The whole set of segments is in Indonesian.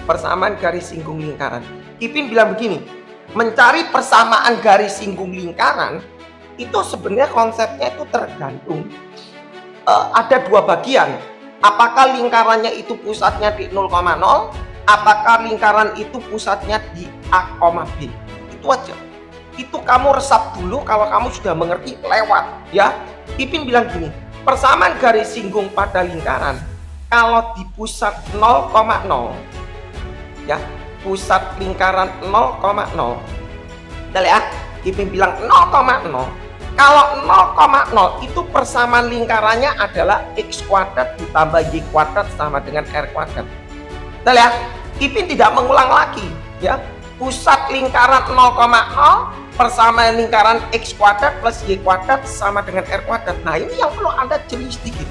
persamaan garis singgung lingkaran. Kipin bilang begini, mencari persamaan garis singgung lingkaran itu sebenarnya konsepnya itu tergantung ada dua bagian. Apakah lingkarannya itu pusatnya di 0,0, apakah lingkaran itu pusatnya di A, B. Itu aja. Itu kamu resap dulu, kalau kamu sudah mengerti lewat ya. Kipin bilang gini, persamaan garis singgung pada lingkaran kalau di pusat 0,0 ya, pusat lingkaran 0,0. Kita lihat, Kipin bilang 0,0. Kalau 0,0 itu persamaan lingkarannya adalah X kuadrat ditambah Y kuadrat sama dengan R kuadrat. Kita lihat, Kipin tidak mengulang lagi ya. Pusat lingkaran 0,0 persamaan lingkaran X kuadrat plus Y kuadrat sama dengan R kuadrat. Nah, ini yang perlu Anda jeli sedikit.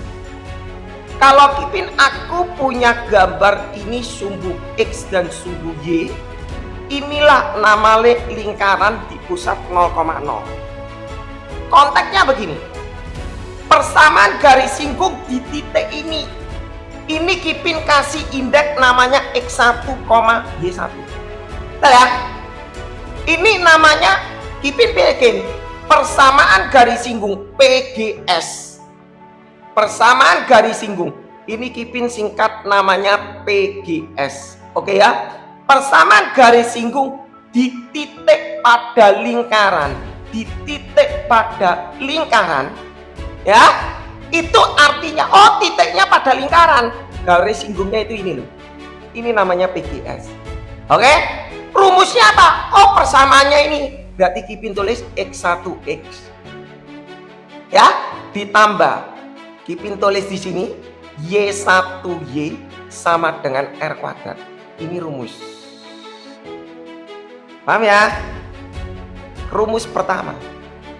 Kalau Kipin, aku punya gambar ini sumbu X dan sumbu Y. Inilah nama lingkaran di pusat 0,0. Konteksnya begini, persamaan garis singgung di titik ini Kipin kasih indeks namanya X1, Y1. Kita lihat, ini namanya Kipin bikin persamaan garis singgung PGS. Persamaan garis singgung ini Kipin singkat namanya PGS. Oke ya, persamaan garis singgung di titik pada lingkaran, di titik pada lingkaran ya, itu artinya oh titiknya pada lingkaran, garis singgungnya itu ini loh, ini namanya PGS. Oke, rumusnya apa? Oh, persamaannya ini, berarti Kipin tulis X1X ya, ditambah Kipin tulis di sini Y1Y sama dengan R kuadrat. Ini rumus, paham ya? Rumus pertama.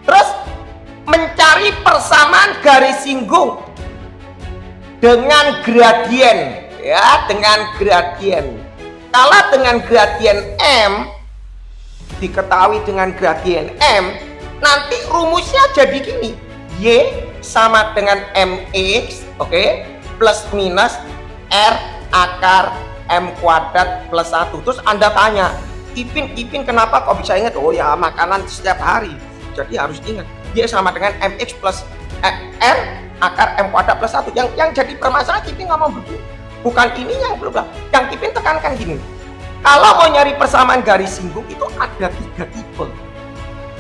Terus mencari persamaan garis singgung dengan gradien ya, dengan gradien. Kalau dengan gradien M, diketahui dengan gradien M, nanti rumusnya jadi gini, Y sama dengan MX, oke, plus minus R akar M kuadrat plus 1. Terus Anda tanya, Kipin kenapa kok bisa ingat? Oh ya, makanan setiap hari, jadi harus ingat Y sama dengan MX plus R akar M kuadrat plus 1. Yang jadi permasalahan Kipin ngomong begitu, bukan ini yang berubah. Yang Kipin tekankan gini, kalau mau nyari persamaan garis singgung itu ada 3 tipe.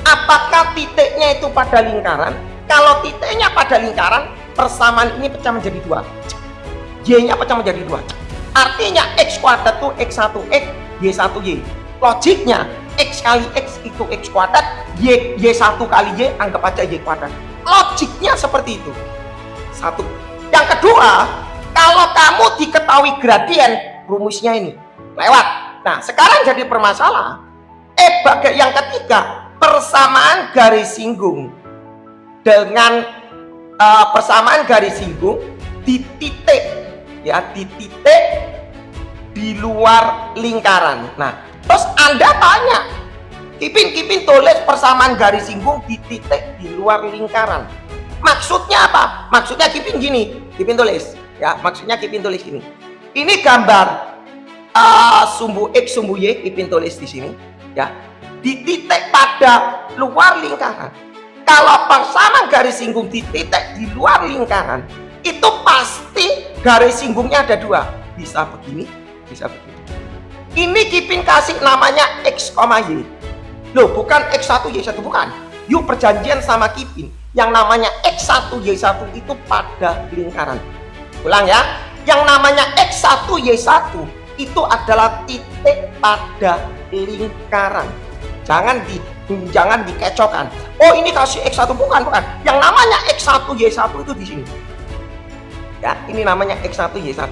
Apakah titiknya itu pada lingkaran? Kalau titiknya pada lingkaran, persamaan ini pecah menjadi 2, Y nya pecah menjadi 2. Artinya X kuadrat itu X1X, Y1Y. Logiknya X kali X itu X kuadrat, Y1 kali Y anggap aja Y kuadrat. Logiknya seperti itu. Satu. Yang kedua, kalau kamu diketahui gradien, rumusnya ini lewat. Nah, sekarang jadi permasalahan. Bagai yang ketiga, persamaan garis singgung dengan persamaan garis singgung di titik ya, di titik di luar lingkaran. Nah, terus Anda tanya, Kipin tulis persamaan garis singgung di titik di luar lingkaran. Maksudnya apa? Maksudnya Kipin gini, Kipin tulis ya, maksudnya Kipin tulis gini. Ini gambar sumbu X, sumbu Y, Kipin tulis di sini ya, di titik pada luar lingkaran. Kalau persamaan garis singgung di titik di luar lingkaran, itu pasti garis singgungnya ada 2, bisa begini, bisa begini. Ini Kipin kasih namanya X, Y. Loh, bukan X1 Y1, bukan. Yuk perjanjian sama Kipin, yang namanya X1 Y1 itu pada lingkaran. Ulang ya, yang namanya X1 Y1 itu adalah titik pada lingkaran. Jangan dikecokkan. Oh, ini kasih X1, bukan. Yang namanya X1 Y1 itu di sini. Ya, ini namanya X1 Y1.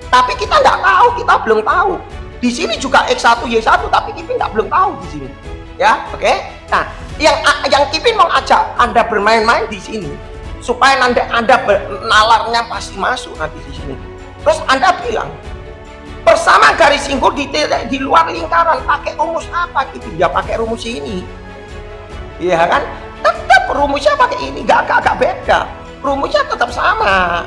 Tapi kita nggak tahu, kita belum tahu. Di sini juga X1 Y1, tapi Kipin nggak belum tahu di sini. Ya, oke. Nah, yang Kipin mau ajak Anda bermain-main di sini supaya Anda nalarnya pasti masuk nanti di sini. Terus Anda bilang, persamaan garis singgung di luar lingkaran pakai rumus apa gitu? Ya pakai rumus ini. Iya kan? Tetap rumusnya pakai ini, nggak beda. Rumusnya tetap sama.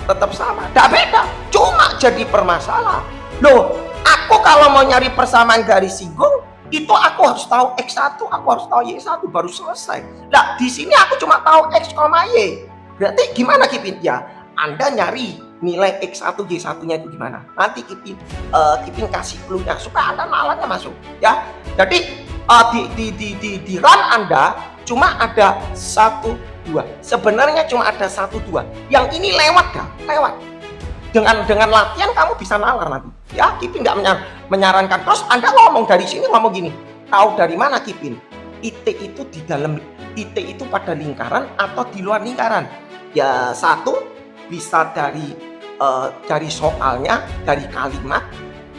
Tetap sama, nggak beda. Cuma jadi permasalahan Loh, aku kalau mau nyari persamaan garis singgung itu aku harus tahu X1, aku harus tahu Y1 baru selesai. Nah, di sini aku cuma tahu X, Y. Berarti gimana Kipin? Ya, Anda nyari nilai X1, Y1-nya itu gimana. Nanti Kipin kasih clue-nya supaya Anda nalarnya masuk. Ya, jadi di run Anda cuma ada 1, 2. Sebenarnya cuma ada 1, 2. Yang ini lewat dah, lewat. Dengan latihan kamu bisa nalar nanti. Ya, Kipin nggak menyarankan. Terus Anda ngomong dari sini ngomong gini. Tahu dari mana Kipin? IT itu di dalam IT itu pada lingkaran atau di luar lingkaran? Ya, satu bisa dari soalnya, dari kalimat,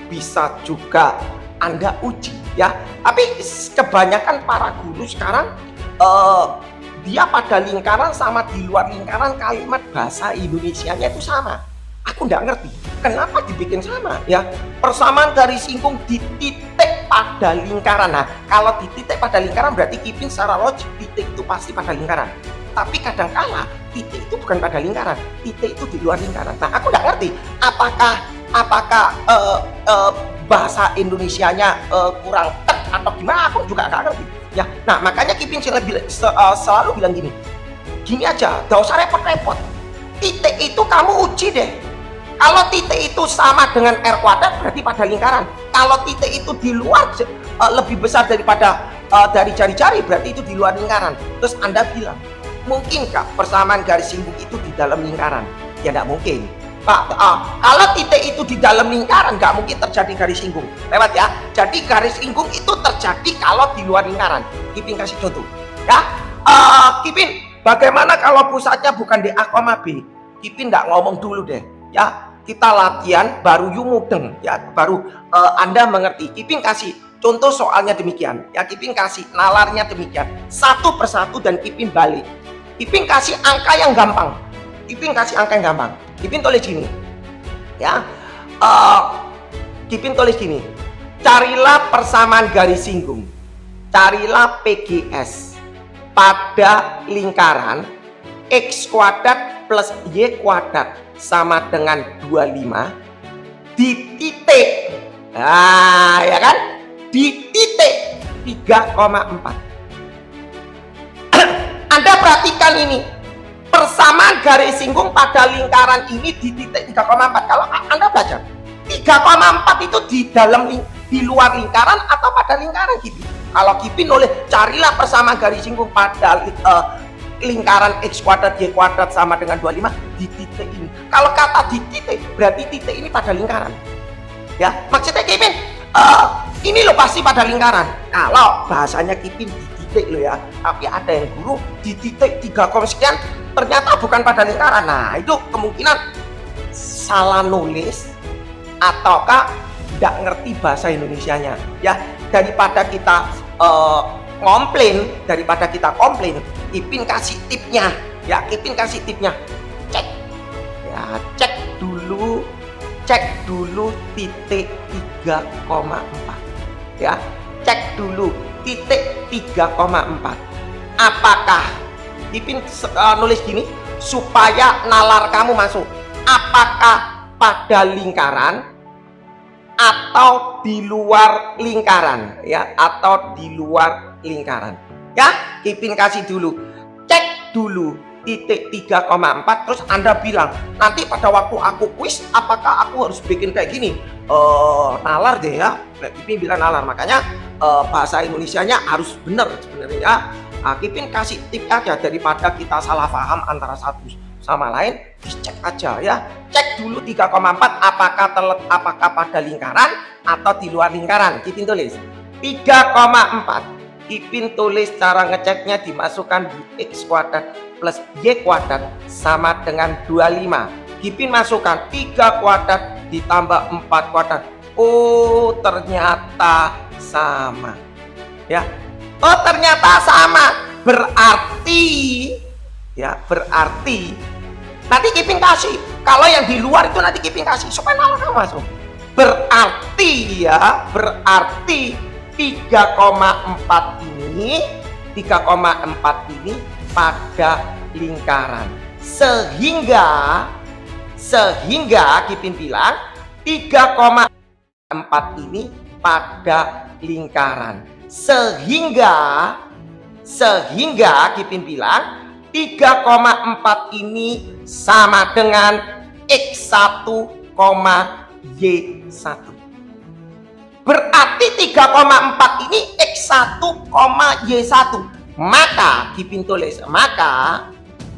bisa juga Anda uji ya. Tapi kebanyakan para guru sekarang dia pada lingkaran sama di luar lingkaran kalimat bahasa Indonesianya itu sama. Aku nggak ngerti kenapa dibikin sama ya. Persamaan garis singgung di titik pada lingkaran. Nah, kalau di titik pada lingkaran berarti Kipin secara logik titik itu pasti pada lingkaran. Tapi kadang-kala titik itu bukan pada lingkaran, titik itu di luar lingkaran. Nah, aku nggak ngerti apakah bahasa Indonesianya kurang tek atau gimana, aku juga nggak ngerti ya. Nah, makanya Kipin selalu bilang gini aja, gak usah repot-repot. Titik itu kamu uji deh. Kalau titik itu sama dengan R kuadrat berarti pada lingkaran. Kalau titik itu di luar lebih besar daripada dari jari-jari berarti itu di luar lingkaran. Terus Anda bilang, mungkinkah persamaan garis singgung itu di dalam lingkaran? Ya tidak mungkin. Kalau titik itu di dalam lingkaran nggak mungkin terjadi garis singgung. Lewat ya. Jadi garis singgung itu terjadi kalau di luar lingkaran. Kipin kasih contoh. Ya, Kipin, bagaimana kalau pusatnya bukan di A, B? Kipin nggak ngomong dulu deh. Ya, kita latihan baru mudeng ya, baru Anda mengerti. Kipin kasih contoh soalnya demikian. Ya, Kipin kasih nalarnya demikian. Satu persatu dan Kipin balik. Kipin kasih angka yang gampang. Kipin kasih angka yang gampang. Kipin tulis gini. Ya. Kipin tulis gini. Carilah persamaan garis singgung. Carilah PGS pada lingkaran X kuadrat plus Y kuadrat sama dengan 25 di titik. Nah, ya kan? Di titik 3,4. Anda perhatikan ini. Persamaan garis singgung pada lingkaran ini di titik 3,4. Kalau Anda baca 3,4 itu di luar lingkaran atau pada lingkaran Kipin? Kalau Kipin oleh carilah persamaan garis singgung pada lingkaran X kuadrat Y kuadrat sama dengan 25 di titik ini. Kalau kata di titik berarti titik ini pada lingkaran. Ya, maksudnya Kipin ini loh pasti pada lingkaran. Kalau bahasanya Kipin di titik loh ya. Tapi ada yang guru di titik 3, sekian ternyata bukan pada lingkaran. Nah, itu kemungkinan salah nulis ataukah tidak ngerti bahasa Indonesianya. Ya, daripada kita komplain, Kipin kasih tipnya. Ya, Kipin kasih tipnya. Cek. Ya, cek dulu titik 3,4. Ya, cek dulu titik 3,4. Apakah Kipin nulis gini supaya nalar kamu masuk? Apakah pada lingkaran atau di luar lingkaran? Ya, atau di luar lingkaran. Ya, Kipin kasih dulu. Cek dulu titik 3,4. Terus Anda bilang, nanti pada waktu aku kuis apakah aku harus bikin kayak gini? Nalar deh ya. Kipin bilang nalar. Makanya bahasa Indonesianya harus benar sebenarnya ya. Kipin kasih tip aja daripada kita salah paham antara satu sama lain, dicek aja ya. Cek dulu 3,4 apakah pada lingkaran atau di luar lingkaran. Kipin tulis 3,4. Kipin tulis cara ngeceknya, dimasukkan di X kuadrat plus Y kuadrat sama dengan 25. Kipin masukkan 3 kuadrat ditambah 4 kuadrat. Oh, ternyata sama. Ya. Oh, ternyata sama. Berarti nanti Kipin kasih. Kalau yang di luar itu nanti Kipin kasih supaya nalar kamu masuk. Berarti 3,4 ini pada lingkaran. Sehingga Kipin bilang 3,4 4 ini pada lingkaran. Sehingga Kipin bilang 3,4 ini sama dengan X1, Y1. Berarti 3,4 ini X1, Y1. Maka Kipin tulis, maka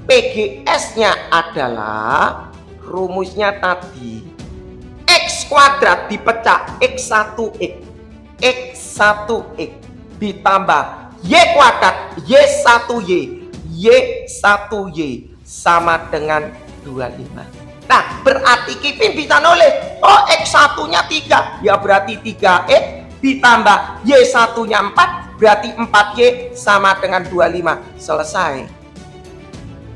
PGS-nya adalah rumusnya tadi X kuadrat dipecah X1X ditambah Y kuadrat Y1Y Y1Y sama dengan 25. Nah, berarti Kipin bisa nulis, oh X1-nya 3, ya berarti 3X ditambah Y1-nya 4, berarti 4Y sama dengan 25. Selesai.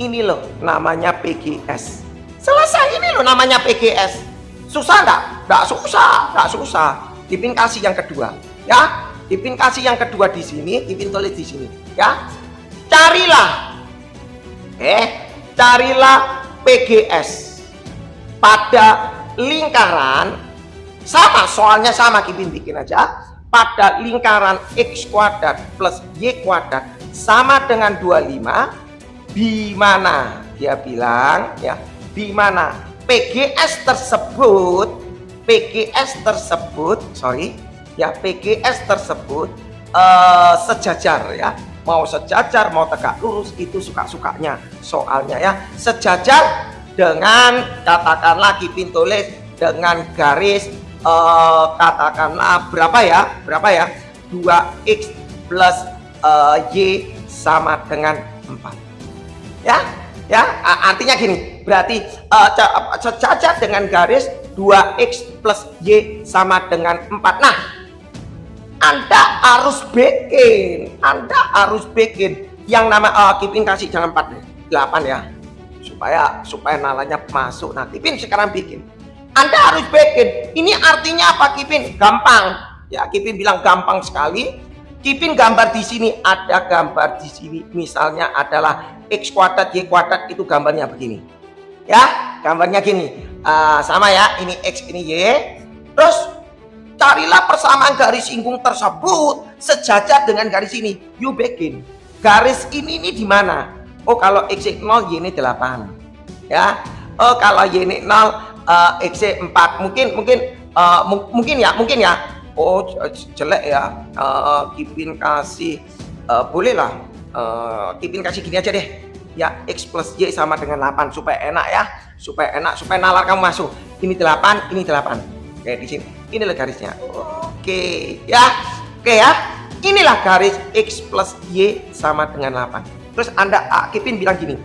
Ini loh namanya PGS. Selesai, ini loh namanya PGS. Susah nggak? Nggak susah. Kipin kasih yang kedua, ya. Kipin kasih yang kedua di sini, Kipin tulis di sini, ya. Carilah PGS pada lingkaran sama, soalnya sama, Kipin bikin aja. Pada lingkaran X kuadrat plus Y kuadrat sama dengan 25, di mana dia bilang, ya, di mana PGS tersebut sejajar, ya. Mau sejajar, mau tegak lurus, itu suka-sukanya soalnya, ya. Sejajar dengan, katakanlah Kipin tulis dengan garis katakanlah berapa ya 2X plus Y sama dengan 4, ya. Artinya gini, berarti sejajar dengan garis 2X plus Y sama dengan 4. Nah, Anda harus bikin yang nama Kipin kasih jangan 4, 8 ya, supaya nalanya masuk. Nah, Kipin sekarang bikin, Anda harus bikin. Ini artinya apa, Kipin? Gampang, ya. Kipin bilang gampang sekali. Kipin gambar di sini, ada gambar di sini, misalnya adalah X kuadrat Y kuadrat, itu gambarnya begini, ya. Gambarnya gini, sama ya, ini X ini Y. Terus carilah persamaan garis singgung tersebut sejajar dengan garis ini. You bikin garis ini di mana? Oh, kalau X 0, Y ini 8, ya. Oh, kalau Y ini 0, X 4. Mungkin ya. Oh, jelek ya. Kipin kasih bolehlah. Kipin kasih gini aja deh. Ya, X plus Y sama dengan 8 supaya enak ya. Supaya nalar kamu masuk. Ini 8, ini 8. Oke, di sini. Inilah garisnya. Oke, ya. Inilah garis X plus Y sama dengan 8. Terus Kipin bilang gini.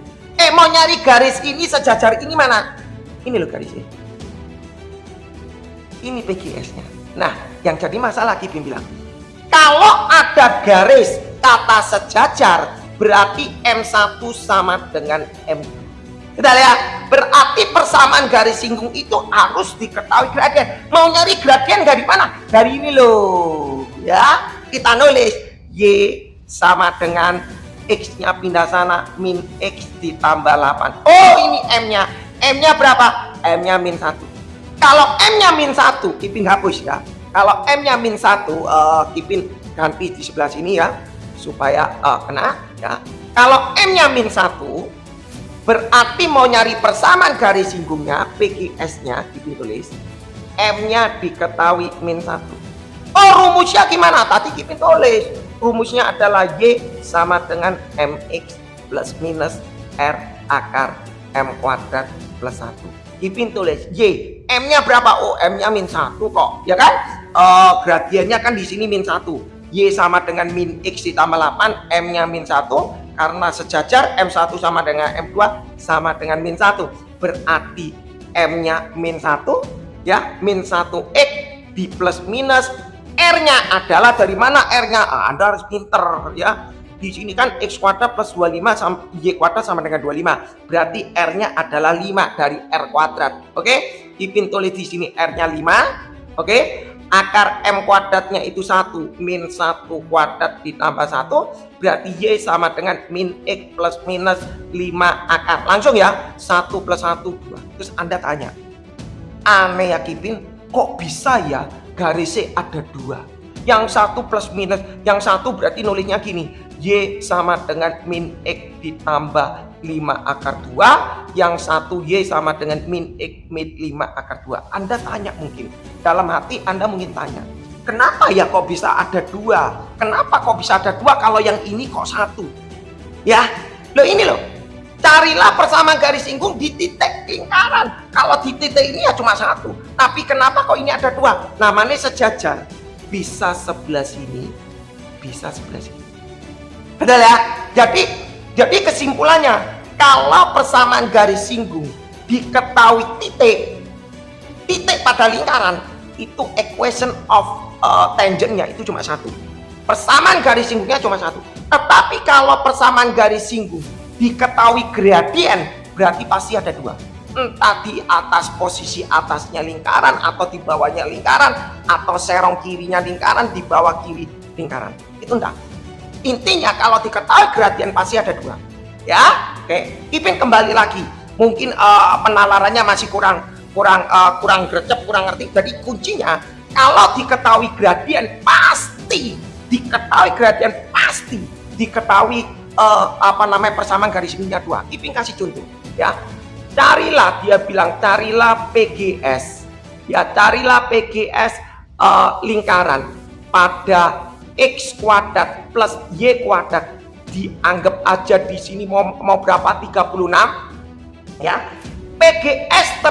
Mau nyari garis ini sejajar ini mana? Ini loh garisnya. Ini PGS-nya. Nah, yang jadi masalah Kipin bilang, kalau ada garis kata sejajar, berarti M1 sama dengan M2. Kita lihat, berarti persamaan garis singgung itu harus diketahui gradien. Mau nyari gradien dari mana? Dari ini loh, ya. Kita nulis Y sama dengan X-nya pindah sana, min X ditambah 8. Oh, ini M-nya. M-nya berapa? M-nya min 1. Kalau M-nya min 1, Kipin hapus ya. Kalau M-nya min 1, Kipin ganti di sebelah sini ya, supaya kena ya. Kalau M-nya min 1, berarti mau nyari persamaan garis singgungnya, PGS-nya, Kipin tulis M-nya diketahui min 1. Oh, rumusnya gimana? Tadi Kipin tulis rumusnya adalah Y sama dengan MX plus minus R akar M kuadrat plus 1. Kipin tulis Y, M-nya berapa? Oh, M-nya min 1 kok, ya kan? Gradiennya kan di sini min 1. Y sama dengan min X ditambah 8, M-nya min 1. Karena sejajar, M1 sama dengan M2 sama dengan min 1. Berarti M-nya min 1, ya, min 1X di plus minus. R-nya adalah dari mana R-nya? Anda harus pinter ya. Di sini kan X kuadrat plus 25 sama Y kuadrat sama dengan 25. Berarti R-nya adalah 5 dari R kuadrat. Oke? Kipin tulis di sini R-nya 5. Oke? Akar M kuadratnya itu 1. Min 1 kuadrat ditambah 1. Berarti Y sama dengan min X plus minus 5 akar. Langsung ya. 1 plus 1, 2. Terus Anda tanya, aneh ya Kipin, kok bisa ya garisnya ada dua. Yang satu plus minus, yang satu berarti nulisnya gini, Y sama dengan min X ditambah 5 akar 2, yang satu Y sama dengan min X min 5 akar 2. Anda tanya mungkin, dalam hati Anda mungkin tanya, kenapa ya kok bisa ada dua? Kenapa kok bisa ada dua kalau yang ini kok satu? Ya, loh ini loh, carilah persamaan garis singgung di titik lingkaran. Kalau di titik ini ya cuma satu, tapi kenapa kok ini ada dua? Namanya sejajar, bisa sebelah sini, bisa sebelah sini. Betul ya? Jadi kesimpulannya, kalau persamaan garis singgung diketahui titik pada lingkaran, itu equation of tangentnya itu cuma satu. Persamaan garis singgungnya cuma satu. Tetapi kalau persamaan garis singgung diketahui gradien, berarti pasti ada dua. Entah di atas posisi atasnya lingkaran, atau di bawahnya lingkaran, atau serong kirinya lingkaran, di bawah kiri lingkaran. Itu enggak. Intinya kalau diketahui gradien pasti ada dua. Ya, oke. Ipin kembali lagi. Mungkin penalarannya masih kurang gercep, kurang ngerti. Jadi kuncinya kalau diketahui gradien pasti diketahui persamaan garis singgungnya dua. Ipin kasih contoh ya. Carilah, dia bilang carilah PGS. Ya, carilah PGS lingkaran pada X kuadrat plus Y kuadrat. Dianggap aja di sini mau berapa? 36 ya. PGS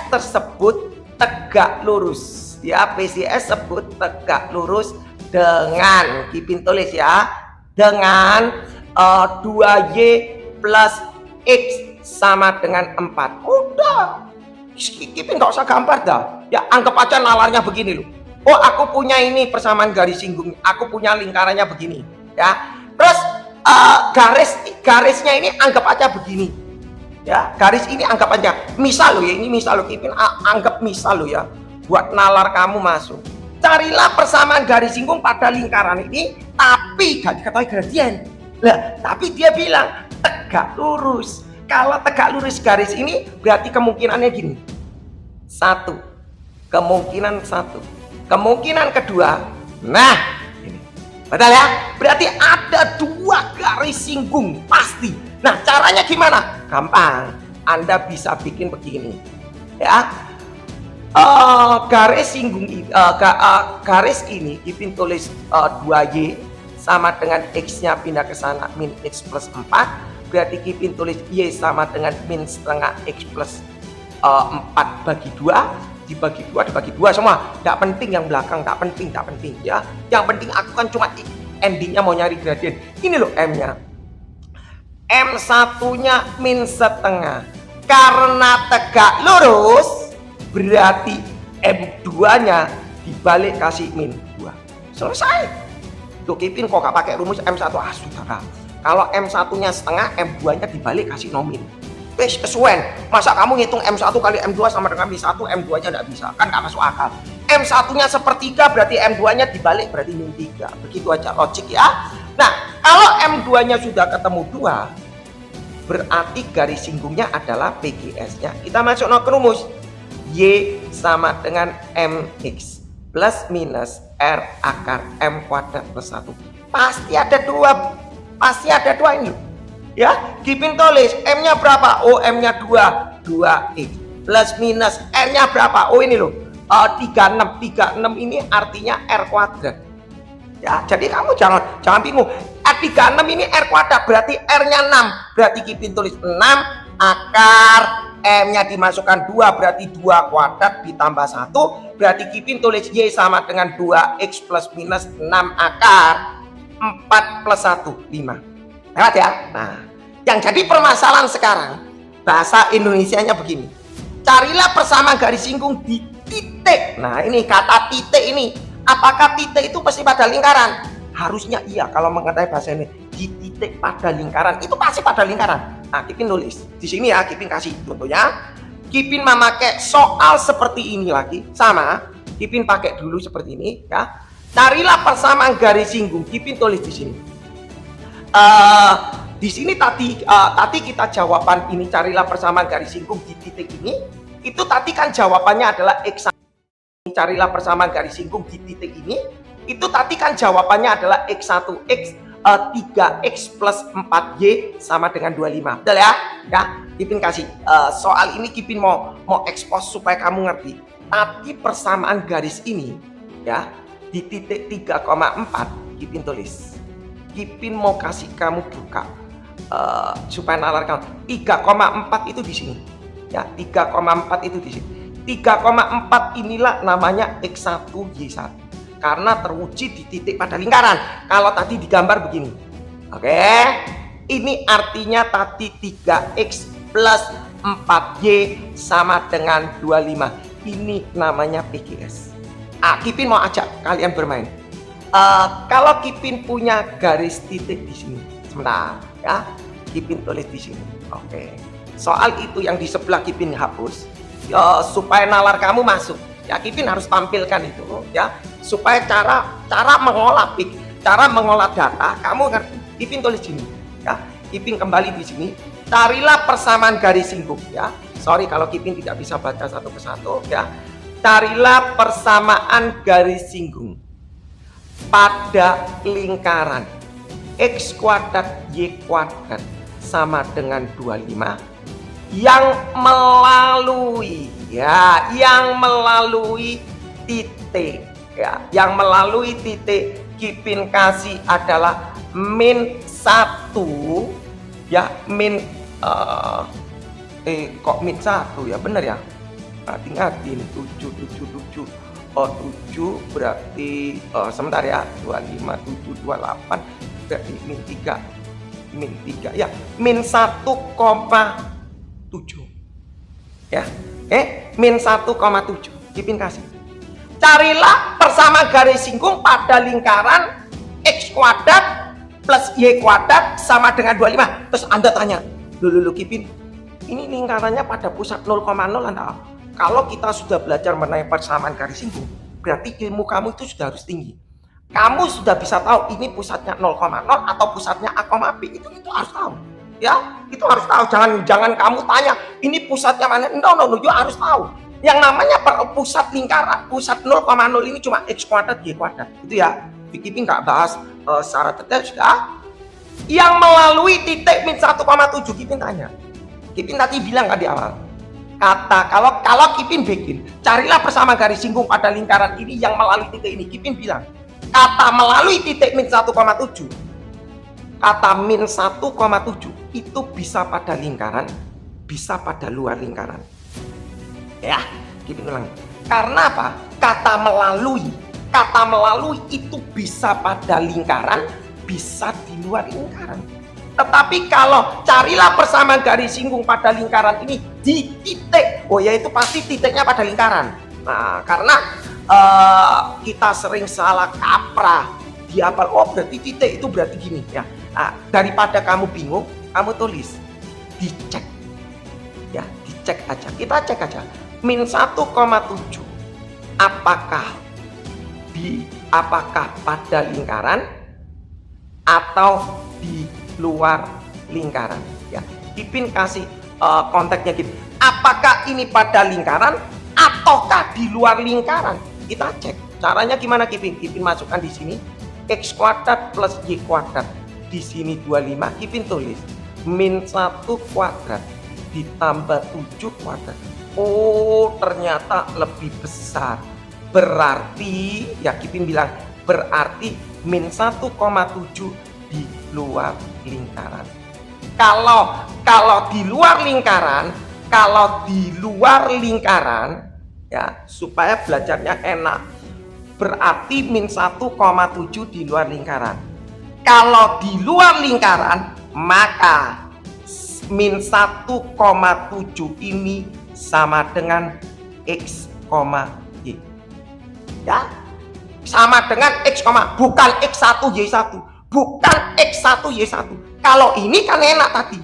tersebut tegak lurus ya. PGS tersebut tegak lurus dengan, Kipin tulis ya, dengan 2Y plus X sama dengan 4. Udah, Kipin nggak usah gambar dah ya, anggap aja nalarnya begini loh. Oh, aku punya ini persamaan garis singgung, aku punya lingkarannya begini ya. Terus garisnya ini anggap aja begini ya. Garis ini anggap aja misal lo ya, ini misal lo, Kipin anggap misal lo ya, buat nalar kamu masuk. Carilah persamaan garis singgung pada lingkaran ini, tapi gak diketahui gradien. Lah, tapi dia bilang tegak lurus. Kalau tegak lurus garis ini berarti kemungkinannya gini. Kemungkinan kedua, nah ini betul ya, berarti ada dua garis singgung pasti. Nah, caranya gimana? Gampang, Anda bisa bikin begini ya. Garis singgung garis ini Ipin tulis 2Y sama dengan X nya pindah ke sana min X plus 4, berarti Ipin tulis Y sama dengan min setengah X plus 4 bagi 2, dibagi 2 semua, tidak penting yang belakang, tidak penting ya. Yang penting aku kan cuma endingnya mau nyari gradien. Ini loh M nya, M1 nya min setengah, karena tegak lurus berarti M2 nya dibalik kasih min 2, selesai. Tuh, Kipin kok gak pakai rumus M1, sudah. Kalau M1 nya setengah, M2 nya dibalik kasih nomin. Wes kesuwen, masa kamu ngitung M1 kali M2 sama dengan min 1, M2 nya tidak bisa, kan gak masuk akal. M1 nya sepertiga berarti M2 nya dibalik berarti min 3, begitu aja logik ya. Nah, kalau M2 nya sudah ketemu 2, berarti garis singgungnya adalah PGS nya. Kita masuk ke rumus, Y sama dengan MX plus minus R akar M kuadrat plus 1. Pasti ada dua ini ya. Kipin tulis M nya berapa? Oh, M nya 2X plus minus R nya berapa? Oh, ini loh 36 ini artinya R kuadrat ya. Jadi kamu jangan bingung, 36 ini R kuadrat berarti R nya 6, berarti Kipin tulis 6 akar M nya dimasukkan 2, berarti 2 kuadrat ditambah 1, berarti Kipin tulis Y sama dengan 2X plus minus 6 akar 4 plus 1, 5. Lewat ya. Nah, yang jadi permasalahan sekarang, bahasa Indonesianya begini, carilah persamaan garis singgung di titik. Nah, ini kata titik ini, apakah titik itu pasti pada lingkaran? Harusnya iya. Kalau mengetahui bahasa ini, di titik pada lingkaran itu pasti pada lingkaran. Nah, Kipin nulis di sini ya, Kipin kasih contohnya. Kipin memakai soal seperti ini lagi, sama. Kipin pakai dulu seperti ini ya. Carilah persamaan garis singgung. Kipin tulis di sini. Di sini tadi kita jawaban ini, carilah persamaan garis singgung di titik ini. Itu tadi kan jawabannya adalah X carilah persamaan garis singgung di titik ini. Itu tadi kan jawabannya adalah X1X 3X plus 4Y sama dengan 25. Betul ya? Ya, Kipin kasih soal ini Kipin mau expose supaya kamu ngerti. Tadi persamaan garis ini ya di titik 3,4 Kipin tulis. Kipin mau kasih kamu buka supaya nalar kamu. 3,4 itu di sini. Ya, 3,4 itu di sini. 3,4 inilah namanya X1 Y1 karena teruji di titik pada lingkaran. Kalau tadi digambar begini, oke, ini artinya tadi 3X plus 4Y sama dengan 25. Ini namanya PGS. Kipin mau ajak kalian bermain. Kalau Kipin punya garis titik di sini, sebentar ya, Kipin tulis di sini. Oke, soal itu yang di sebelah Kipin hapus. Supaya nalar kamu masuk ya, Kipin harus tampilkan itu ya, supaya cara mengolah data kamu ngerti. Kipin tulis sini ya, Kipin kembali di sini, carilah persamaan garis singgung ya. Sorry kalau Kipin tidak bisa baca satu persatu ya. Carilah persamaan garis singgung pada lingkaran X kuadrat Y kuadrat sama dengan 25 yang melalui titik ya, yang melalui titik Kipin kasih adalah min 1 ya, kok min 1 ya, bener ya, ingatin 7 berarti sebentar ya, 25 7 28 berarti min 3 ya, min 1,7 ya, min 1,7 Kipin kasih. Carilah persamaan garis singgung pada lingkaran X kuadrat plus Y kuadrat sama dengan 25. Terus Anda tanya, dulu Kipin, ini lingkarannya pada pusat 0,0 Anda. Kalau kita sudah belajar mengenai persamaan garis singgung, berarti ilmu kamu itu sudah harus tinggi. Kamu sudah bisa tahu ini pusatnya 0,0 atau pusatnya A, B. Itu harus tahu. Ya, itu harus tahu. Jangan kamu tanya ini pusatnya mana. No, you harus tahu. Yang namanya pusat lingkaran, pusat 0,0 ini cuma X kuadrat Y kuadrat. Itu ya. Kipin nggak bahas secara detail sudah. Yang melalui titik min 1,7 Kipin tanya. Kipin tadi bilang kan di awal. Kata kalau Kipin bikin, carilah persamaan garis singgung pada lingkaran ini yang melalui titik ini. Kipin bilang, kata melalui titik min 1,7. Kata min 1,7 itu bisa pada lingkaran, bisa pada luar lingkaran. Ya, Kipin ulang. Karena apa? Kata melalui itu bisa pada lingkaran, bisa di luar lingkaran. Tetapi kalau carilah persamaan garis singgung pada lingkaran ini di titik, yaitu pasti titiknya pada lingkaran. Nah, karena kita sering salah kaprah, dihafal, berarti titik itu berarti gini ya. Nah, daripada kamu bingung, kamu tulis, dicek ya, dicek aja. Kita cek aja min 1,7 apakah pada lingkaran atau di luar lingkaran ya. Kipin kasih konteksnya gitu, apakah ini pada lingkaran ataukah di luar lingkaran. Kita cek caranya gimana. Kipin masukkan di sini X kuadrat plus Y kuadrat, di sini 25. Kipin tulis min 1 kuadrat ditambah 7 kuadrat. Ternyata lebih besar, berarti ya, Kipin bilang berarti min 1,7 di luar lingkaran. Kalau di luar lingkaran, ya, supaya belajarnya enak, berarti min 1,7 di luar lingkaran. Kalau di luar lingkaran, maka min 1,7 ini sama dengan X, Y. Ya, sama dengan X, bukan X1 Y1, bukan X1 Y1. Kalau ini kan enak tadi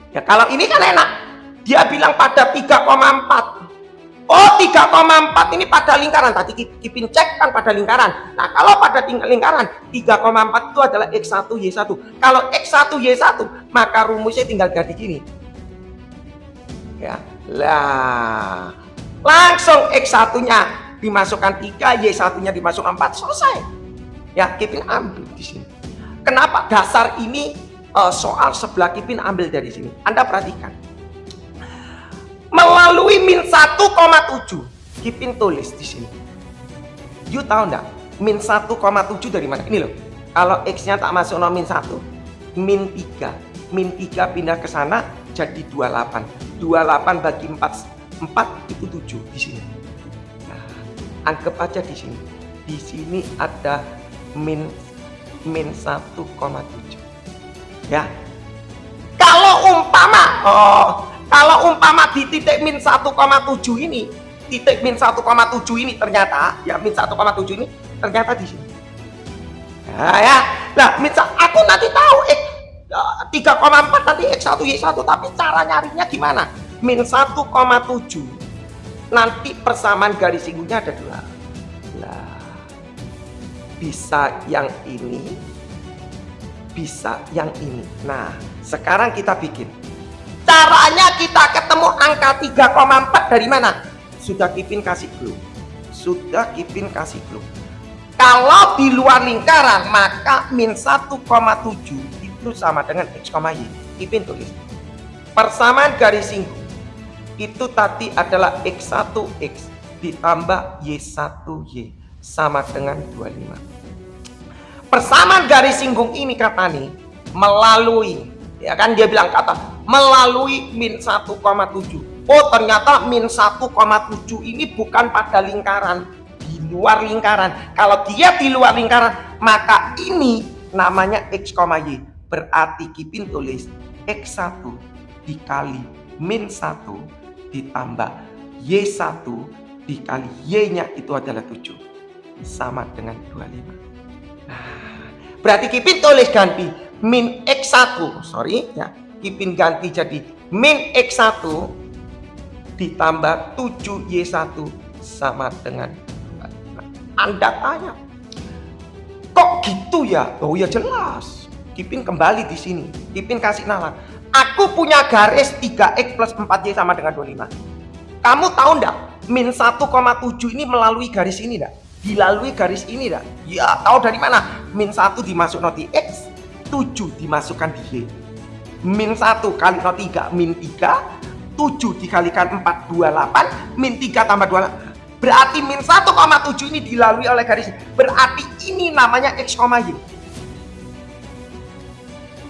ya, kalau ini kan enak, dia bilang pada 3,4. 3,4 ini pada lingkaran. Tadi Kipin cek kan pada lingkaran. Nah, kalau pada lingkaran 3,4 itu adalah X1 Y1. Kalau X1 Y1, maka rumusnya tinggal ganti gini ya. Lah, langsung X1 nya dimasukkan 3, Y1-nya dimasukkan 4, selesai. Ya, Kipin ambil di sini. Kenapa dasar ini soal sebelah Kipin ambil dari sini? Anda perhatikan. Melalui min 1,7, Kipin tulis di sini. You tahu enggak? Min 1,7 dari mana? Ini loh. Kalau X-nya tak masuk no min 1, min 3. Min 3 pindah ke sana jadi 28. 28 bagi 4 itu 7 di sini. Nah, anggap aja di sini. Di sini ada min 1,7. Ya. Kalau umpama di titik min 1,7 ini, titik min 1,7 ini ternyata ya min 1,7 ini ternyata di sini. Nah, ya. Nah, misal aku nanti tahu X 3,4 nanti X1 Y1, tapi cara nyarinya gimana? Min 1,7 nanti persamaan garis singgungnya ada 2. Nah, bisa yang ini, bisa yang ini. Nah, sekarang kita bikin. Caranya kita ketemu angka 3,4 dari mana? Sudah Kipin kasih clue. Sudah Kipin kasih clue. Kalau di luar lingkaran, maka min 1,7 itu sama dengan X, Y. Kipin tulis. Persamaan garis singgung itu tadi adalah X1X ditambah Y1Y sama dengan 25. Persamaan garis singgung ini kata nih melalui, ya kan dia bilang kata melalui min 1,7. Oh, ternyata min 1,7 ini bukan pada lingkaran, di luar lingkaran. Kalau dia di luar lingkaran, maka ini namanya X, Y. Berarti Kipin tulis X1 dikali min 1 ditambah Y1 dikali Y-nya itu adalah 7 sama dengan 25. Nah, berarti Kipin tulis ganti min X1, ya, Kipin ganti jadi min X1 ditambah 7Y1 sama dengan 25. Anda tanya, kok gitu ya? Oh ya jelas. Kipin kembali di sini. Kipin kasih nalar. Aku punya garis 3X plus 4Y sama dengan 25. Kamu tahu enggak? Min 1,7 ini melalui garis ini enggak? Dilalui garis ini enggak? Ya, tahu dari mana? Min 1 dimasukkan di X, 7 dimasukkan di Y. Min 1 kali 3, min 3, 7 dikalikan 4, 28, min 3 tambah 28. Berarti min 1,7 ini dilalui oleh garis. Berarti ini namanya X, Y.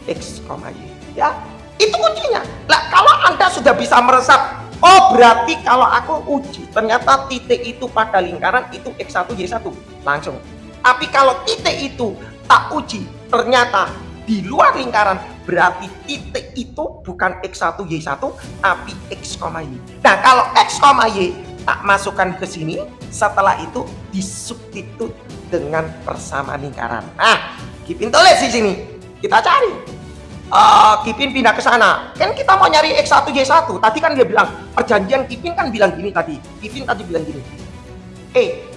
X, Y. Ya, itu kuncinya. Lah, kalau Anda sudah bisa meresap, oh berarti kalau aku uji ternyata titik itu pada lingkaran itu X1 Y1 langsung. Tapi kalau titik itu tak uji ternyata di luar lingkaran, berarti titik itu bukan X1 Y1 tapi X, Y. Nah, kalau X, Y tak masukkan ke sini, setelah itu disubstitut dengan persamaan lingkaran. Nah, Kipin tulis di sini. Kita cari. Kipin pindah ke sana. Kan kita mau nyari X1 Y1. Tadi kan dia bilang perjanjian Kipin kan bilang gini tadi. Kipin tadi bilang gini.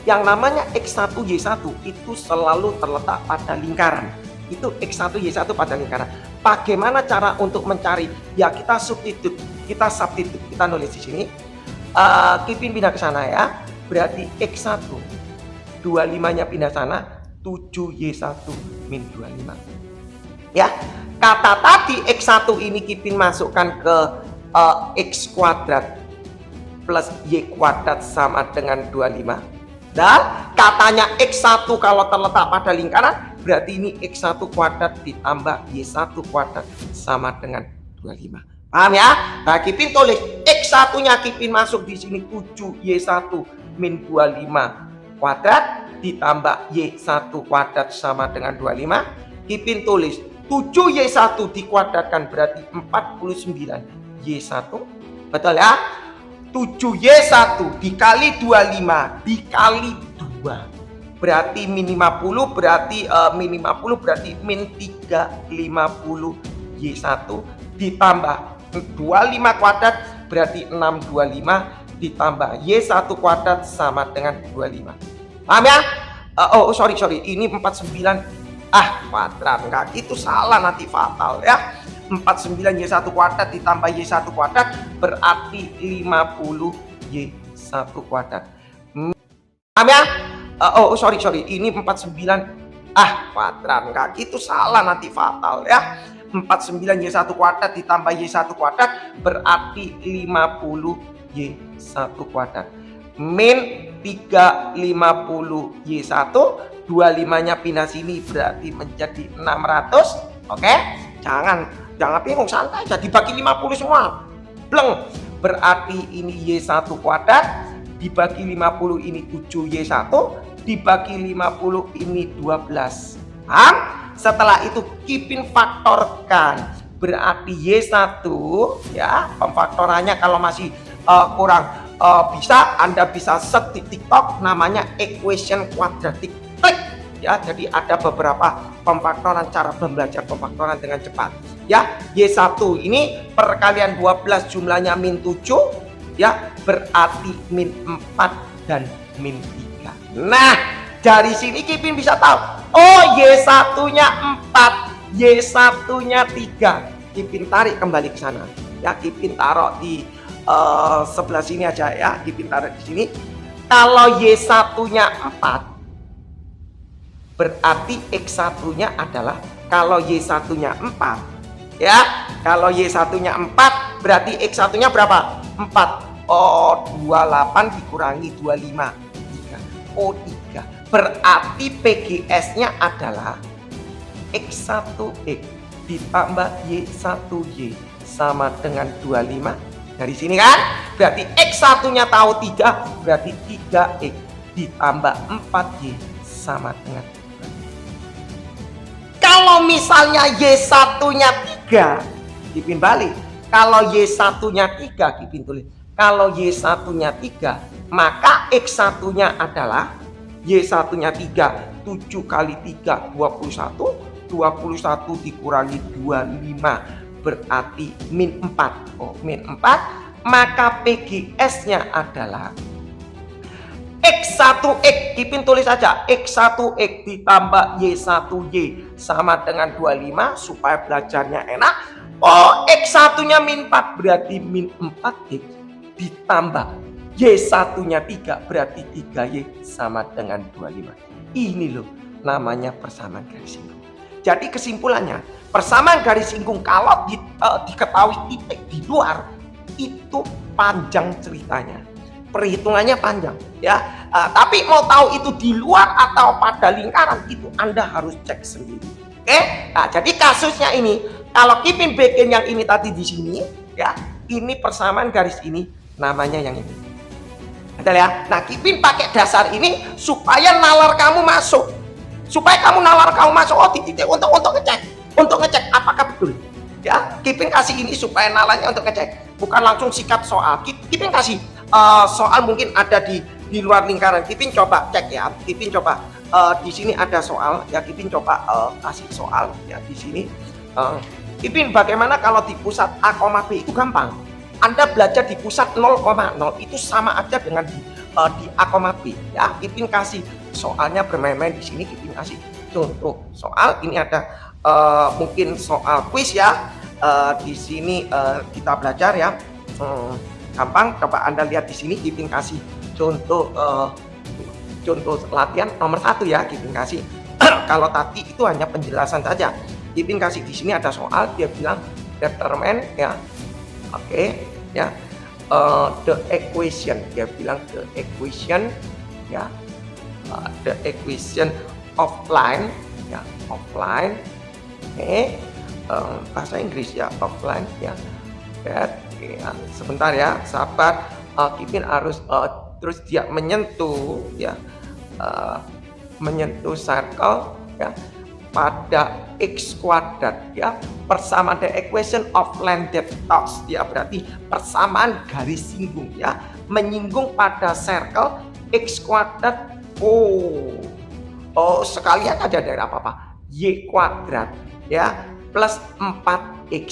Yang namanya X1 Y1 itu selalu terletak pada lingkaran. Itu X1 Y1 pada lingkaran. Bagaimana cara untuk mencari? Ya kita substitute. Kita substitute. Kita nulis di sini. Kipin pindah ke sana ya. Berarti X1 25-nya pindah sana, 7Y1 min 25. Ya. Kata tadi X1 ini Kipin masukkan ke X kuadrat plus Y kuadrat sama dengan 25. Dan katanya X1 kalau terletak pada lingkaran, berarti ini X1 kuadrat ditambah Y1 kuadrat sama dengan 25. Paham ya? Nah, Kipin tulis X1-nya Kipin masuk di sini 7Y1 min 25 kuadrat ditambah Y1 kuadrat sama dengan 25. Kipin tulis 7Y1 dikuadratkan berarti 49Y1. Betul ya? 7Y1 dikali 25 dikali 2 berarti min 50, berarti min 50 berarti min 350Y1 ditambah 25 kuadrat berarti 625 ditambah Y1 kuadrat sama dengan 25. Paham ya? Sorry ini 49 kuadrat, enggak gitu, salah nanti fatal ya. 49Y1 kuadrat ditambah Y1 kuadrat berarti 50Y1 kuadrat. Paham ya? Oh sorry, ini 49 kuadrat, enggak gitu, salah, nanti fatal ya. 49 Y1 kuadrat ditambah Y1 kuadrat berarti 50 Y1 kuadrat min 350 Y1, 25-nya pindah sini berarti menjadi 600. Oke, jangan bingung, santai aja, dibagi 50 semua bleng, berarti ini Y1 kuadrat dibagi 50 ini 7Y1, dibagi 50 ini 12. Paham? Setelah itu Kipin faktorkan, berarti Y1 ya, pemfaktorannya kalau masih kurang bisa, Anda bisa search di TikTok, namanya equation quadratic. Klik ya, jadi ada beberapa pemfaktoran, cara belajar pemfaktoran dengan cepat ya. Y1 ini perkalian 12 jumlahnya min 7 ya, berarti min 4 dan min 3. Nah, dari sini Kipin bisa tahu, oh Y1-nya 4, Y1-nya 3. Kipin tarik kembali ke sana ya, Kipin taruh di sebelah sini aja ya, Kipin taruh di sini. Kalau Y1-nya 4 berarti X1-nya adalah, kalau Y1-nya 4 ya, kalau Y1-nya 4 berarti X1-nya berapa? 4. Oh, 28 dikurangi 25, 3. Oh, 3. Berarti PGS-nya adalah X1X ditambah Y1Y sama dengan 25. Dari sini kan? Berarti X1-nya tahu 3, berarti 3X ditambah 4Y sama dengan 2. Kalau misalnya Y1-nya 3, Kipin balik. Kalau Y1-nya 3, Kipin tulis. Kalau Y1-nya 3, maka X1-nya adalah Y1-nya 3, 7 kali 3, 21. 21 dikurangi 25 berarti min 4. Oh, min 4. Maka PGS-nya adalah X1X. Kipin tulis saja X1X ditambah Y1Y sama dengan 25 supaya belajarnya enak. Oh, X1-nya min 4 berarti min 4X ditambah Y1-nya 3 berarti 3Y sama dengan 25. Ini loh namanya persamaan garis singgung. Jadi kesimpulannya, persamaan garis singgung kalau diketahui titik di luar itu panjang ceritanya, perhitungannya panjang ya. Tapi mau tahu itu di luar atau pada lingkaran, itu Anda harus cek sendiri. Oke? Nah, jadi kasusnya ini, kalau Kipin bikin yang ini tadi di sini ya, ini persamaan garis ini namanya yang ini. Betul ya? Nah, Kipin pakai dasar ini supaya nalar kamu masuk. Supaya kamu masuk, oh di titik untuk ngecek apakah betul ya. Kipin kasih ini supaya nalarnya untuk ngecek, bukan langsung sikat soal. Kipin kasih soal mungkin ada di luar lingkaran. Kipin coba cek ya, Kipin coba di sini ada soal ya, Kipin coba kasih soal ya di sini. Kipin bagaimana kalau di pusat A, B itu gampang. Anda belajar di pusat 0,0 itu sama aja dengan di A, B ya. Kipin kasih soalnya bermain-main di sini. Kipin kasih contoh soal. Ini ada mungkin soal kuis ya. Di sini kita belajar ya. Gampang, coba Anda lihat di sini. Kipin kasih contoh latihan nomor 1 ya. Kipin kasih kalau tadi itu hanya penjelasan saja. Kipin kasih di sini ada soal, dia bilang determine ya. Oke ya, the equation, dia bilang the equation ya, the equation of line ya, of line. Oke, bahasa Inggris ya, of line ya. Ya, sebentar ya, sabar. Kipin harus terus dia menyentuh ya, menyentuh circle ya pada X kuadrat ya, persamaan the equation of line that touch ya, berarti persamaan garis singgung ya, menyinggung pada circle X kuadrat. Oh sekalian aja dari apa-apa, Y kuadrat ya plus 4X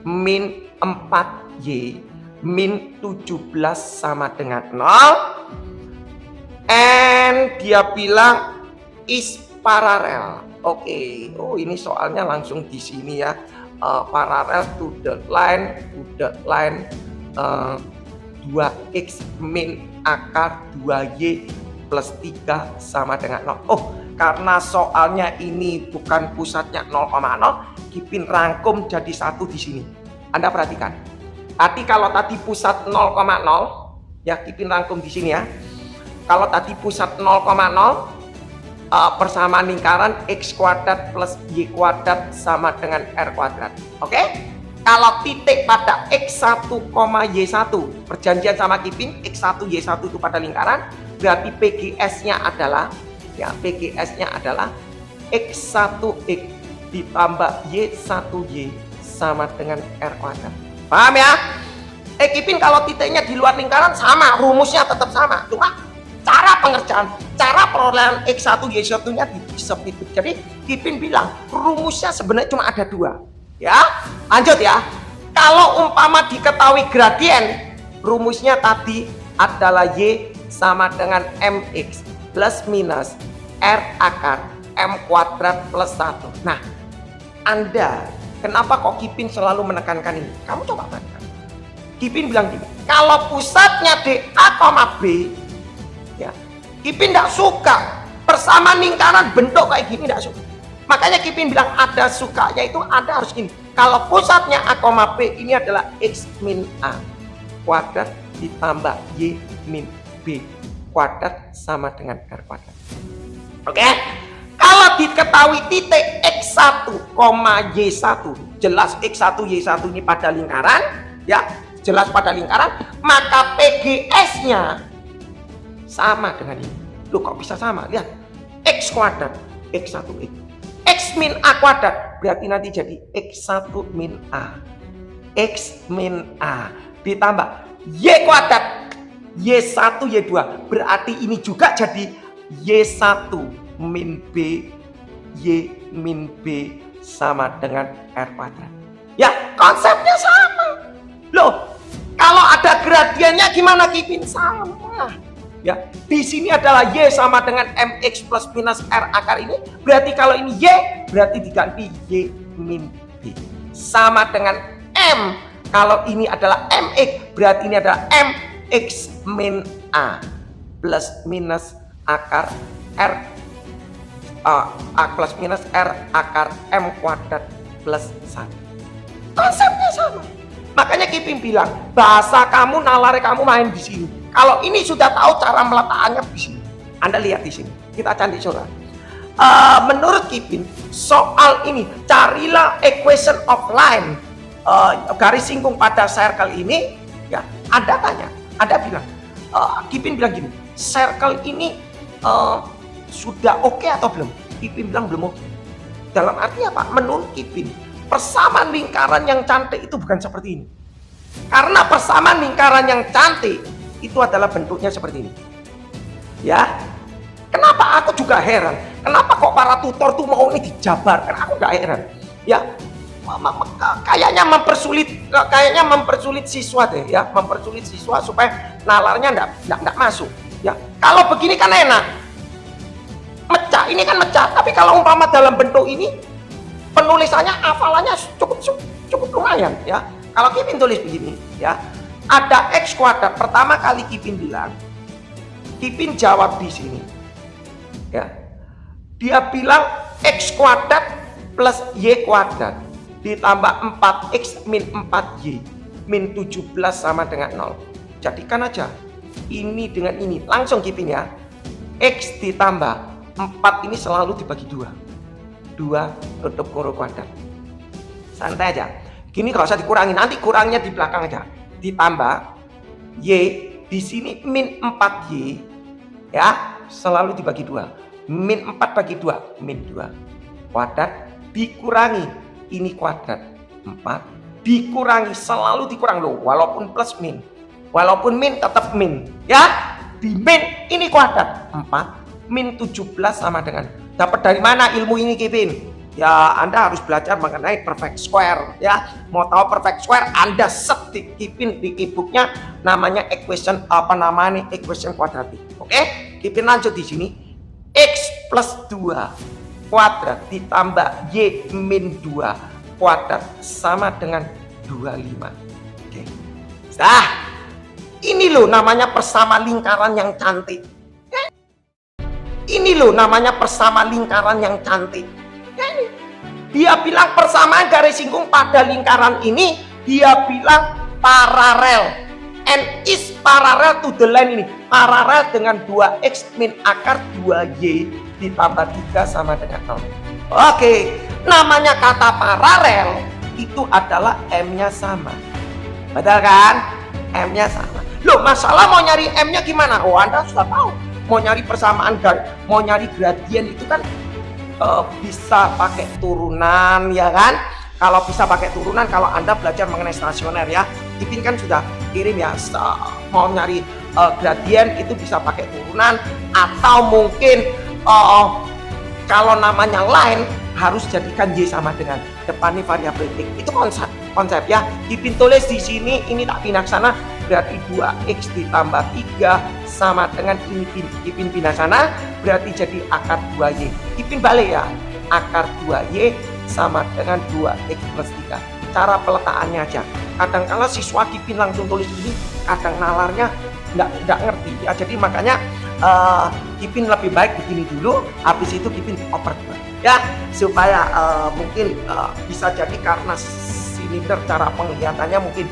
min 4Y min 17 sama dengan 0, and dia bilang is parallel. Oke, oh ini soalnya langsung di sini ya, parallel to the line 2x min akar 2y plus 3 sama dengan 0. Oh, karena soalnya ini bukan pusatnya 0,0, Kipin rangkum jadi satu di sini. Anda perhatikan. Tadi kalau tadi pusat 0,0, ya Kipin rangkum di sini ya. Kalau tadi pusat 0,0, persamaan lingkaran x kuadrat plus y kuadrat sama dengan r kuadrat. Oke? Kalau titik pada x1, y1, perjanjian sama Kipin, x1, y1 itu pada lingkaran, berarti PGS-nya adalah x1x ditambah y1y sama dengan r kuadrat. Paham ya? Kipin kalau titiknya di luar lingkaran sama, rumusnya tetap sama. Cuma cara pengerjaan, cara perolehan x1 y1-nya disebut. Jadi Kipin bilang rumusnya sebenarnya cuma ada dua. Ya, lanjut ya. Kalau umpama diketahui gradien, rumusnya tadi adalah y sama dengan mx plus minus r akar m kuadrat plus 1. Nah, Anda kenapa kok Kipin selalu menekankan ini? Kamu coba bayangkan. Kipin bilang gini, kalau pusatnya di A, B, ya, Kipin tidak suka persamaan lingkaran bentuk kayak gini, tidak suka. Makanya Kipin bilang ada sukanya itu ada harus gini. Kalau pusatnya A, B ini adalah x min A kuadrat ditambah y min B kuadrat sama dengan r kuadrat. Oke? Kalau diketahui titik x1, y1, jelas x1, y1 ini pada lingkaran, ya, jelas pada lingkaran, maka PGS-nya sama dengan ini. Loh, kok bisa sama? Lihat, x kuadrat, x1x. X min A kuadrat berarti nanti jadi X1 min A. X min A ditambah Y kuadrat Y1 Y2 berarti ini juga jadi Y1 min B Y min B sama dengan R kuadrat. Ya, konsepnya sama. Loh, kalau ada gradiennya gimana Kipin? Sama. Ya, di sini adalah y sama dengan mx plus minus r akar ini. Berarti kalau ini y, berarti diganti y min b sama dengan m. Kalau ini adalah mx, berarti ini adalah mx min a plus minus akar r a plus minus r akar m kuadrat plus 1. Konsepnya sama. Makanya Kipin bilang, bahasa kamu, nalar kamu main di sini. Kalau ini sudah tahu cara meletakkannya di sini. Anda lihat di sini. Kita cantik coba. Menurut Kipin, soal ini carilah equation of line, garis singgung pada circle ini. Ya, Anda tanya, Anda bilang, Kipin bilang gini, circle ini sudah oke atau belum? Kipin bilang belum oke. Dalam arti apa? Menurut Kipin, persamaan lingkaran yang cantik itu bukan seperti ini. Karena persamaan lingkaran yang cantik itu adalah bentuknya seperti ini. Ya, kenapa aku juga heran? Kenapa kok para tutor tuh mau ini dijabarkan? Aku nggak heran. Ya, kayaknya mempersulit siswa deh, ya, mempersulit siswa supaya nalarnya nggak masuk. Ya, kalau begini kan enak, mecah. Ini kan mecah. Tapi kalau umpama dalam bentuk ini, penulisannya hafalannya cukup lumayan, ya. Kalau Kipin tulis begini, ya. Ada x kuadrat, pertama kali Kipin bilang, Kipin jawab di sini. Ya. Dia bilang x kuadrat plus y kuadrat ditambah 4x min 4y min 17 sama dengan 0. Jadikan aja ini dengan ini. Langsung Kipin ya. X ditambah 4 ini selalu dibagi 2. 2 tutup kurung kuadrat. Santai aja. Gini gak usah dikurangi, nanti kurangnya di belakang aja. Ditambah y di sini min 4y, ya, selalu dibagi 2. Min 4 bagi 2, min 2 kuadrat dikurangi ini kuadrat 4 dikurangi, selalu dikurangi loh, walaupun plus min, walaupun min tetap min, ya. Di min ini kuadrat 4 min 17 sama dengan, dapat dari mana ilmu ini Kipin? Ya, Anda harus belajar mengenai perfect square, ya. Mau tahu perfect square, Anda set Kipin di e-booknya, namanya equation equation kuadratik. Oke, Kipin lanjut di sini. X plus 2 kuadrat ditambah y min 2 kuadrat sama dengan 25. Oke. Nah, ini loh namanya persamaan lingkaran yang cantik. Ini loh namanya persamaan lingkaran yang cantik. Ya ini. Dia bilang persamaan garis singgung pada lingkaran ini, dia bilang paralel. And is parallel to the line ini. Paralel dengan 2x min akar 2y ditambah 3 sama dengan 0. Oke, namanya kata paralel itu adalah M-nya sama. Betul kan? M-nya sama. Loh, masalah mau nyari M-nya gimana? Oh, Anda sudah tahu. Mau nyari persamaan garis, mau nyari gradien itu kan bisa pakai turunan, ya kan? Kalau bisa pakai turunan, kalau Anda belajar mengenai stasioner ya, Ipin kan sudah kirim ya, mau nyari gradien itu bisa pakai turunan, atau mungkin kalau namanya line harus jadikan Y sama dengan depannya variabel X. Itu konsep ya. Ipin tulis di sini, ini tak pindah sana, berarti 2x ditambah 3 sama dengan ini Ipin pindah sana, berarti jadi akar 2y. Ipin balik ya, akar 2y sama dengan 2x plus 3. Cara peletakannya aja. Kadang-kala siswa Ipin langsung tulis ini, kadang nalarnya nggak ngerti ya. Jadi makanya Ipin lebih baik begini dulu, habis itu Ipin oper ya, supaya mungkin bisa jadi karena silinder cara penglihatannya mungkin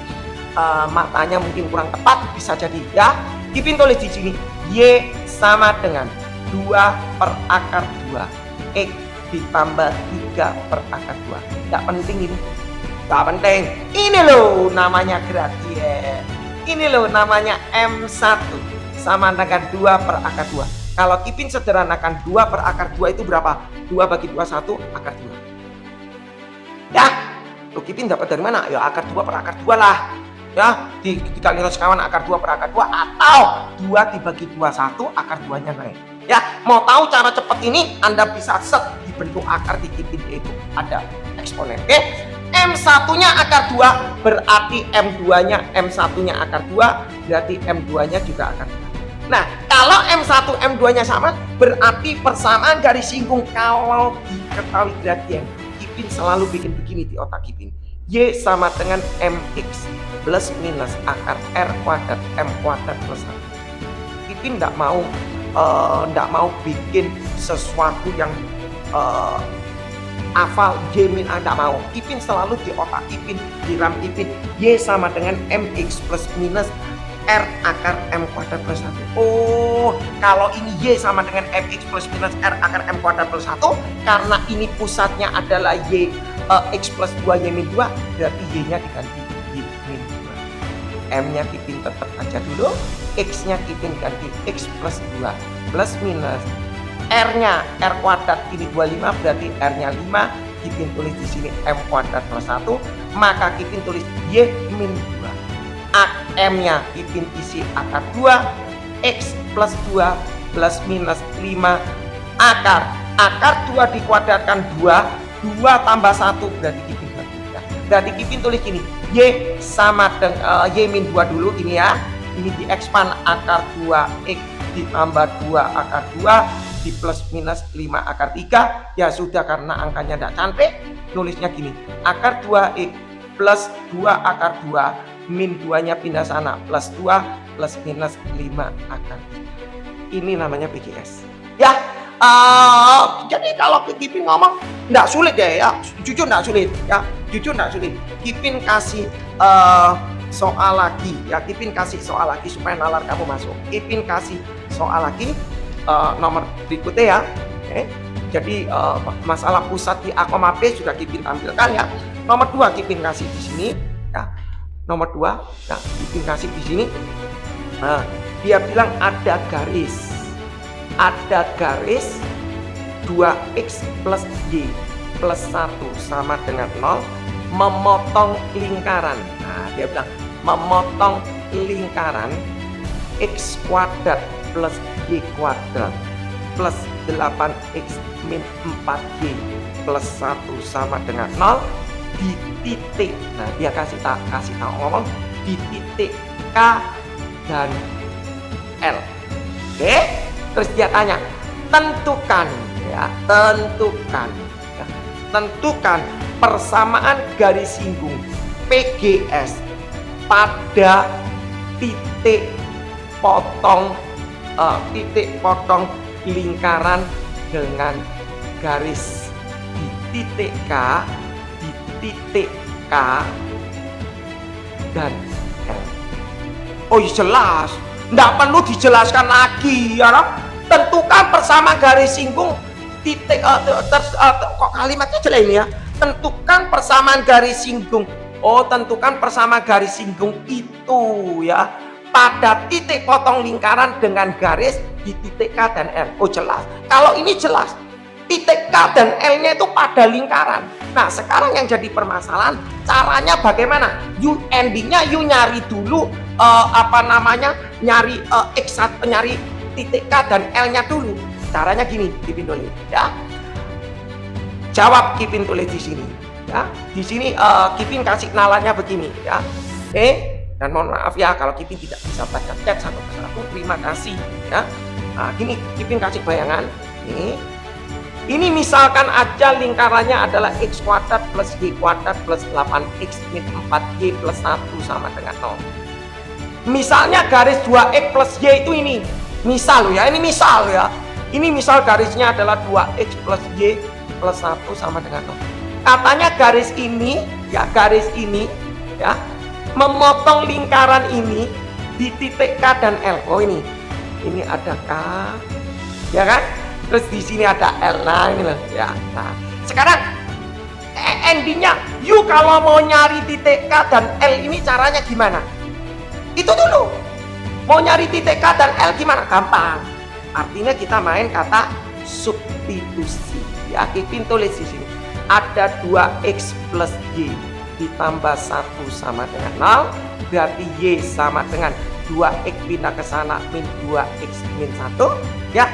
matanya mungkin kurang tepat, bisa jadi ya. Ipin tulis di sini Y sama dengan 2 per akar 2 X ditambah 3 per akar 2. Nggak penting ini, nggak penting. Ini loh namanya gradien, ini loh namanya M1 sama dengan 2 per akar 2. Kalau Ipin sederhanakan 2 per akar 2 itu berapa? 2 bagi 2, 1 akar 2 ya. Loh, Ipin dapat dari mana? Ya akar 2 per akar 2 lah ya, dikali sekawan akar 2 per akar 2, atau 2 dibagi 2, 1 akar 2 nya naik ya. Mau tahu cara cepat ini, Anda bisa set di bentuk akar di Ipin, itu ada eksponen. Oke, M1 nya akar 2 berarti M2 nya, M1 nya akar 2 berarti M2 nya juga akar 2. Nah, kalau M1 M2 nya sama, berarti persamaan garis singgung. Kalau diketahui gradien, Ipin selalu bikin begini di otak Ipin. Y sama dengan MX plus minus akar R kuadrat M kuadrat plus 1. Ipin nggak mau bikin sesuatu yang hafal Y min A, nggak mau. Ipin selalu di otak Ipin, di RAM Ipin, Y sama dengan MX plus minus R akar M kuadrat plus 1. Oh, kalau ini Y sama dengan MX plus minus R akar M kuadrat plus 1, karena ini pusatnya adalah Y X plus 2 Y min 2, berarti Y nya diganti Y min 2. M nya Ipin tetap aja dulu, X nya Ipin ganti X plus 2 plus minus R nya R kuadrat ini 25, berarti R nya 5, Ipin tulis di sini M kuadrat plus 1, maka Ipin tulis Y min 2. M nya Ipin isi akar 2, X plus 2 plus minus 5 akar 2 dikuadratkan 2 tambah 1 berarti Ipin bagi 3. Berarti Ipin tulis gini, Y sama dengan Y min 2 dulu ini ya, ini diekspan akar 2 X ditambah 2 akar 2 di plus minus 5 akar 3 ya sudah, karena angkanya tidak cantik, nulisnya gini, akar 2 X plus 2 akar 2 min 2 nya pindah sana, plus 2 plus minus 5 akar 3. Ini namanya PGS ya. Jadi kalau Ipin ngomong nggak sulit ya, jujur nggak sulit ya, jujur nggak sulit. Ipin kasih soal lagi ya, Ipin kasih soal lagi supaya nalar kamu masuk. Ipin kasih soal lagi nomor berikutnya ya. Jadi masalah pusat di A, B sudah Ipin tampilkan ya. Nomor 2 Ipin kasih di sini ya. Nomor 2, nah Ipin kasih di sini. Dia bilang ada garis 2x plus y plus 1 sama dengan 0 memotong lingkaran. Nah, dia bilang memotong lingkaran x kuadrat plus y kuadrat plus 8x min 4y plus 1 sama dengan 0 di titik. Nah, dia kasih tahu ngomong di titik K dan L. Oke, terus dia tanya, tentukan persamaan garis singgung PGS pada titik potong lingkaran dengan garis di titik K, di titik K dan L. Oh iya jelas, nggak perlu dijelaskan lagi ya. Tentukan persamaan garis singgung titik kok kalimatnya jelek ini ya. Tentukan persamaan garis singgung. Oh, tentukan persamaan garis singgung itu ya pada titik potong lingkaran dengan garis di titik K dan L. Oh jelas. Kalau ini jelas, titik K dan L-nya itu pada lingkaran. Nah, sekarang yang jadi permasalahan caranya bagaimana? Endingnya nyari dulu nyari nyari titik K dan L-nya dulu. Caranya gini, Kipin tulis ya. Jawab Kipin tulis di sini ya. Di sini Kipin kasih nalarnya begini ya. Dan mohon maaf ya kalau Kipin tidak bisa baca chat satu persatu, terima kasih ya. Nah, gini Kipin kasih bayangan. Ini misalkan aja lingkarannya adalah x kuadrat plus y kuadrat plus 8x min 4y plus 1 sama dengan 0. Misalnya garis 2x plus y itu ini. Misal ya, ini misal ya. Ini misal garisnya adalah 2x plus y plus 1 sama dengan 0. Katanya garis ini ya, memotong lingkaran ini di titik K dan L. Oh ini ada K ya kan, terus di sini ada L. Nah ini loh ya. Nah sekarang endingnya kalau mau nyari titik K dan L ini caranya gimana? Itu dulu. Mau nyari titik K dan L gimana? Gampang. Artinya kita main kata substitusi ya. Kipin tulis di sini ada 2x plus y ditambah 1 sama dengan 0, berarti y sama dengan 2x pindah ke sana min 2x min 1 ya.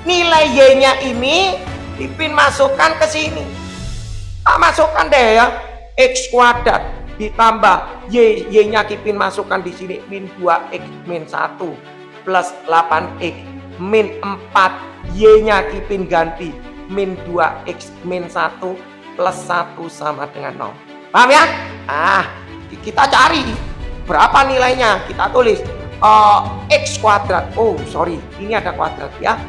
Nilai y nya ini Kipin masukkan ke sini. Masukkan deh ya, x kuadrat ditambah y nya Kipin masukkan di sini min 2x min 1 plus 8x min 4, y nya Kipin ganti min 2x min 1 plus 1 sama dengan 0. Paham ya? Kita cari berapa nilainya, kita tulis x kuadrat. Oh sorry, ini ada kuadrat ya.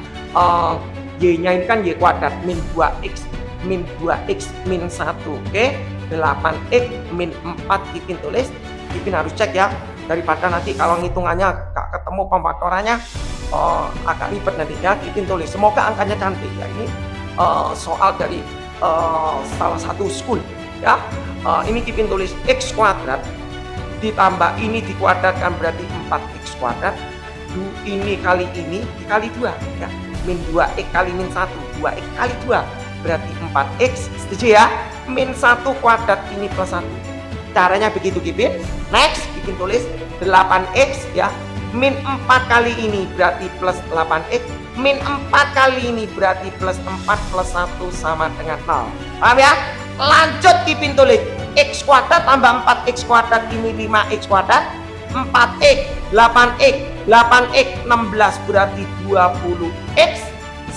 Y nya ini kan y kuadrat min 2x min 2x min 1. Oke, 8x min 4 Kipin tulis. Kipin harus cek ya, daripada nanti kalau ngitungannya gak ketemu pemfaktorannya agak ribet nanti ya. Kipin tulis, semoga angkanya cantik ya. Ini soal dari salah satu school ya. Ini Kipin tulis x kuadrat ditambah ini dikuadratkan berarti 4x kuadrat, ini kali ini dikali 2 ya, min 2x kali min 1, 2x kali 2 berarti 4x, setuju ya, min 1 kuadrat ini plus 1. Caranya begitu Kipin. Next Kipin tulis 8x ya, min 4 kali ini berarti plus 8x, min 4 kali ini berarti plus 4 plus 1 sama dengan 0. Paham ya? Lanjut Kipin tulis x kuadrat tambah 4x kuadrat ini 5x kuadrat, 4x 8x 8x 16 berarti 20x,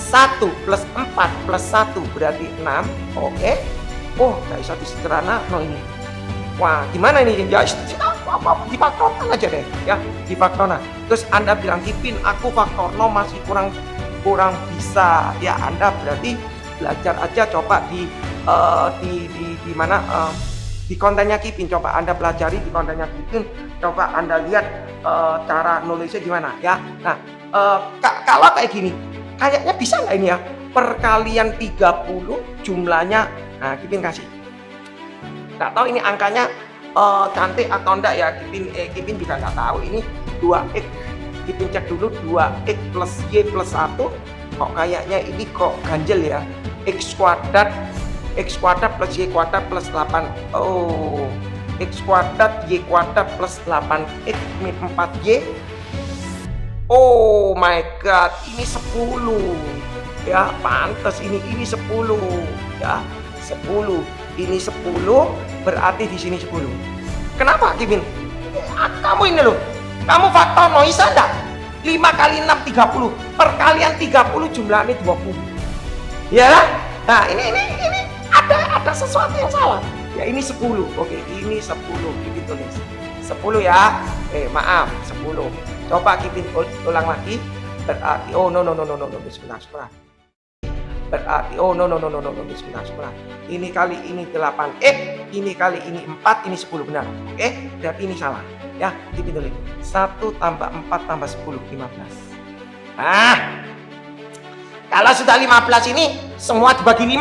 1 plus 4 plus 1 berarti 6. Oke. Oh gak bisa disederhana no ini. Wah gimana ini ya, di faktorkan aja deh ya, di faktorkan. Terus Anda bilang Kipin aku faktor no masih kurang bisa ya. Anda berarti belajar aja, coba di mana di kontennya Kipin, coba Anda pelajari di kontennya Kipin, coba Anda lihat cara nulisnya gimana ya. Nah kalau kayak gini kayaknya bisa nggak ini ya, perkalian 30 jumlahnya. Nah Kipin kasih, nggak tahu ini angkanya cantik atau enggak ya. Kipin juga nggak tahu. Ini 2x, Kipin cek dulu 2x plus y plus 1 kok kayaknya ini kok ganjel ya. X kuadrat plus y kuadrat plus 8. Oh, x kuadrat y kuadrat plus 8x min 4y. Oh my god, ini 10 ya, pantas ini 10 ya, 10 ini 10 berarti di sini 10. Kenapa Kipin? Kamu ini loh, kamu faktor no bisa enggak? 5 kali 6 30, perkalian 30 jumlahnya 20 ya. Nah ini ada sesuatu yang salah ya. Ini 10. Oke, ini 10 Kipin tulis 10 ya. Maaf 10. Coba Kipin ulang lagi. Berarti oh no, sebentar. Berarti oh no, sebentar. Ini kali ini 8x, ini kali ini 4, ini 10 benar. Oke, berarti ini salah. Ya, tipin dulu. 1 tambah 4 tambah 10, 15. Nah, kalau sudah 15 ini semua dibagi 5.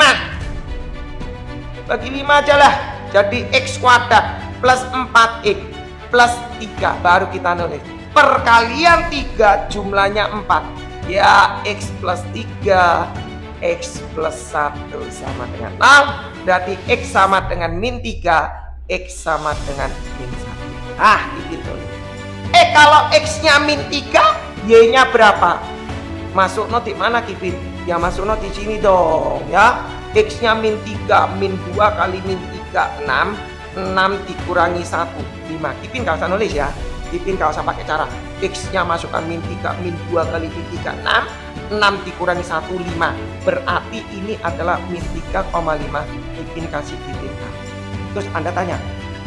Bagi 5 aja lah. Jadi x kuadrat plus 4x plus 3 baru kita nulis. Perkalian 3 jumlahnya 4. Ya, x plus 3, x plus 1 sama dengan 0. Berarti x sama dengan min 3, x sama dengan min 1. Ah, itu. Kalau x-nya min 3, y-nya berapa? Masuk not di mana, Kipin? Ya masuk not di sini dong, ya. X-nya min 3, min 2 kali min 3, 6. 6 dikurangi 1, 5. Kipin gak usah nulis ya. Kipin gak usah pakai cara. X-nya masukkan min 3, min 2 kali min 3, 6. 6 dikurangi 1, 5. Berarti ini adalah min 3,5. Kipin kasih titik K. Terus Anda tanya,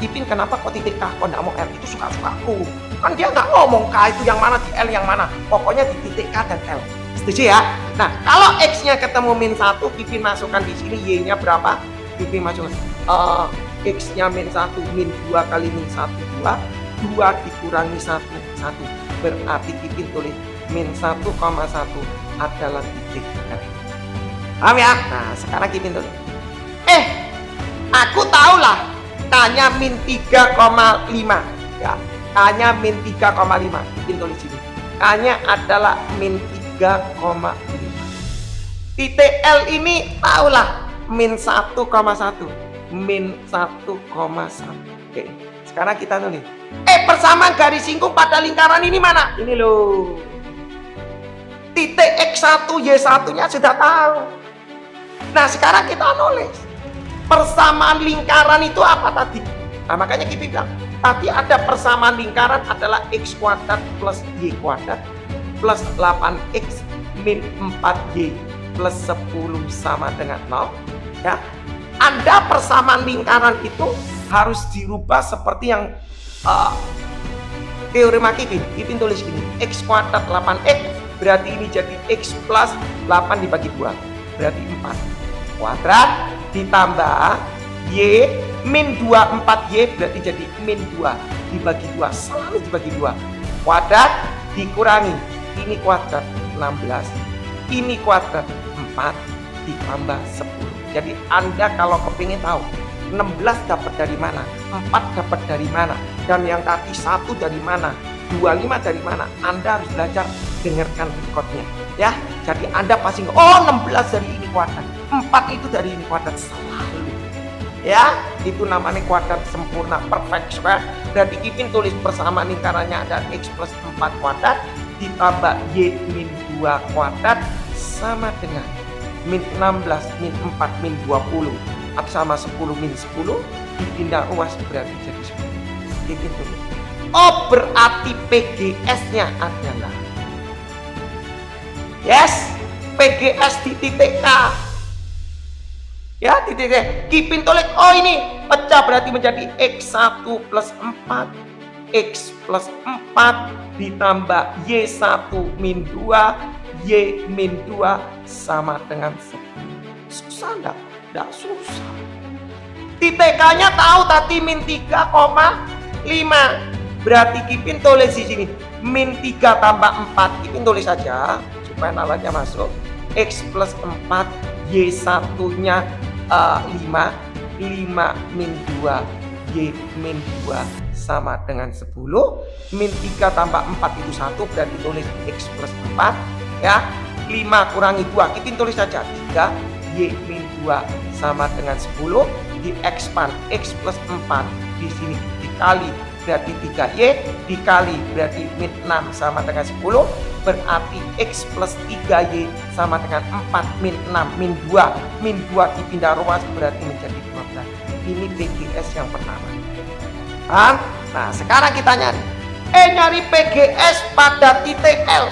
Kipin kenapa kok titik K? Kok nggak mau L? Itu suka-sukaku. Kan dia nggak ngomong K itu yang mana, di L yang mana. Pokoknya di titik K dan L. Setuju ya? Nah, kalau X-nya ketemu min 1, Kipin masukkan di sini. Y-nya berapa? Kipin masukkan. X-nya min 1, min 2 kali min 1, 2. 2 dikurangi 1, 1. Berarti Kipin tulis min 1,1 adalah titik L. Paham ya? Nah, sekarang Kipin tulis. Aku tahulah. K-nya min 3,5. Ya, K-nya min 3,5. Kipin tulis sini. K-nya adalah min 3,5. Titik L ini tahulah min 1,1. Min 1,1. Oke, sekarang kita nulis. Persamaan garis singgung pada lingkaran ini mana? Ini loh. Titik X1, Y1 nya sudah tahu. Nah, sekarang kita nulis. Persamaan lingkaran itu apa tadi? Nah, makanya kita bilang tadi ada persamaan lingkaran adalah x kuadrat plus y kuadrat plus 8x min 4y plus 10 sama dengan 0. Ya, Anda persamaan lingkaran itu harus dirubah seperti yang teorema Kipin. Kipin tulis gini, x kuadrat 8x berarti ini jadi x plus 8 dibagi 2 berarti 4 kuadrat ditambah y min 2 4y berarti jadi min 2 dibagi 2, selalu dibagi 2 kuadrat dikurangi ini kuadrat 16, ini kuadrat 4 ditambah 10. Jadi Anda kalau kepingin tahu 16 dapat dari mana, 4 dapat dari mana, dan yang tadi 1 dari mana, 25 dari mana, Anda harus belajar dengarkan recordnya ya. Jadi Anda pasti 16 dari ini kuadrat, 4 itu dari ini kuadrat, selalu ya. Itu namanya kuadrat sempurna, perfect square. Dan di Kipin tulis persamaan lingkarannya ada x plus 4 kuadrat ditambah y min 2 kuadrat sama dengan min 16 min 4 min 20 sama 10 min 10 dipindah ruas berarti jadi 10. Kipin tulis. Berarti PGS-nya adalah PGS di titik K. Ya, titik K. Kipin tulis, ini pecah berarti menjadi X1 plus 4. X plus 4 ditambah Y1 min 2. Y min 2 sama dengan 10. Susah enggak? Enggak susah. Titik K-nya tahu tadi min 3,5. Berarti Kipin tulis di sini min 3 tambah 4. Kipin tulis saja supaya nalarnya masuk. X plus 4, Y1 nya 5 min 2, Y min 2 sama dengan 10. Min 3 tambah 4 itu 1, berarti tulis X plus 4 ya. 5 kurangi 2, Kipin tulis saja 3, Y min 2 sama dengan 10. Di expand X plus 4 di sini dikali berarti 3y dikali berarti min 6 sama dengan 10, berarti x plus 3y sama dengan 4 min 6 min 2 dipindah ruas berarti menjadi 12. Ini PGS yang pertama. Nah, sekarang kita nyari PGS pada titik L.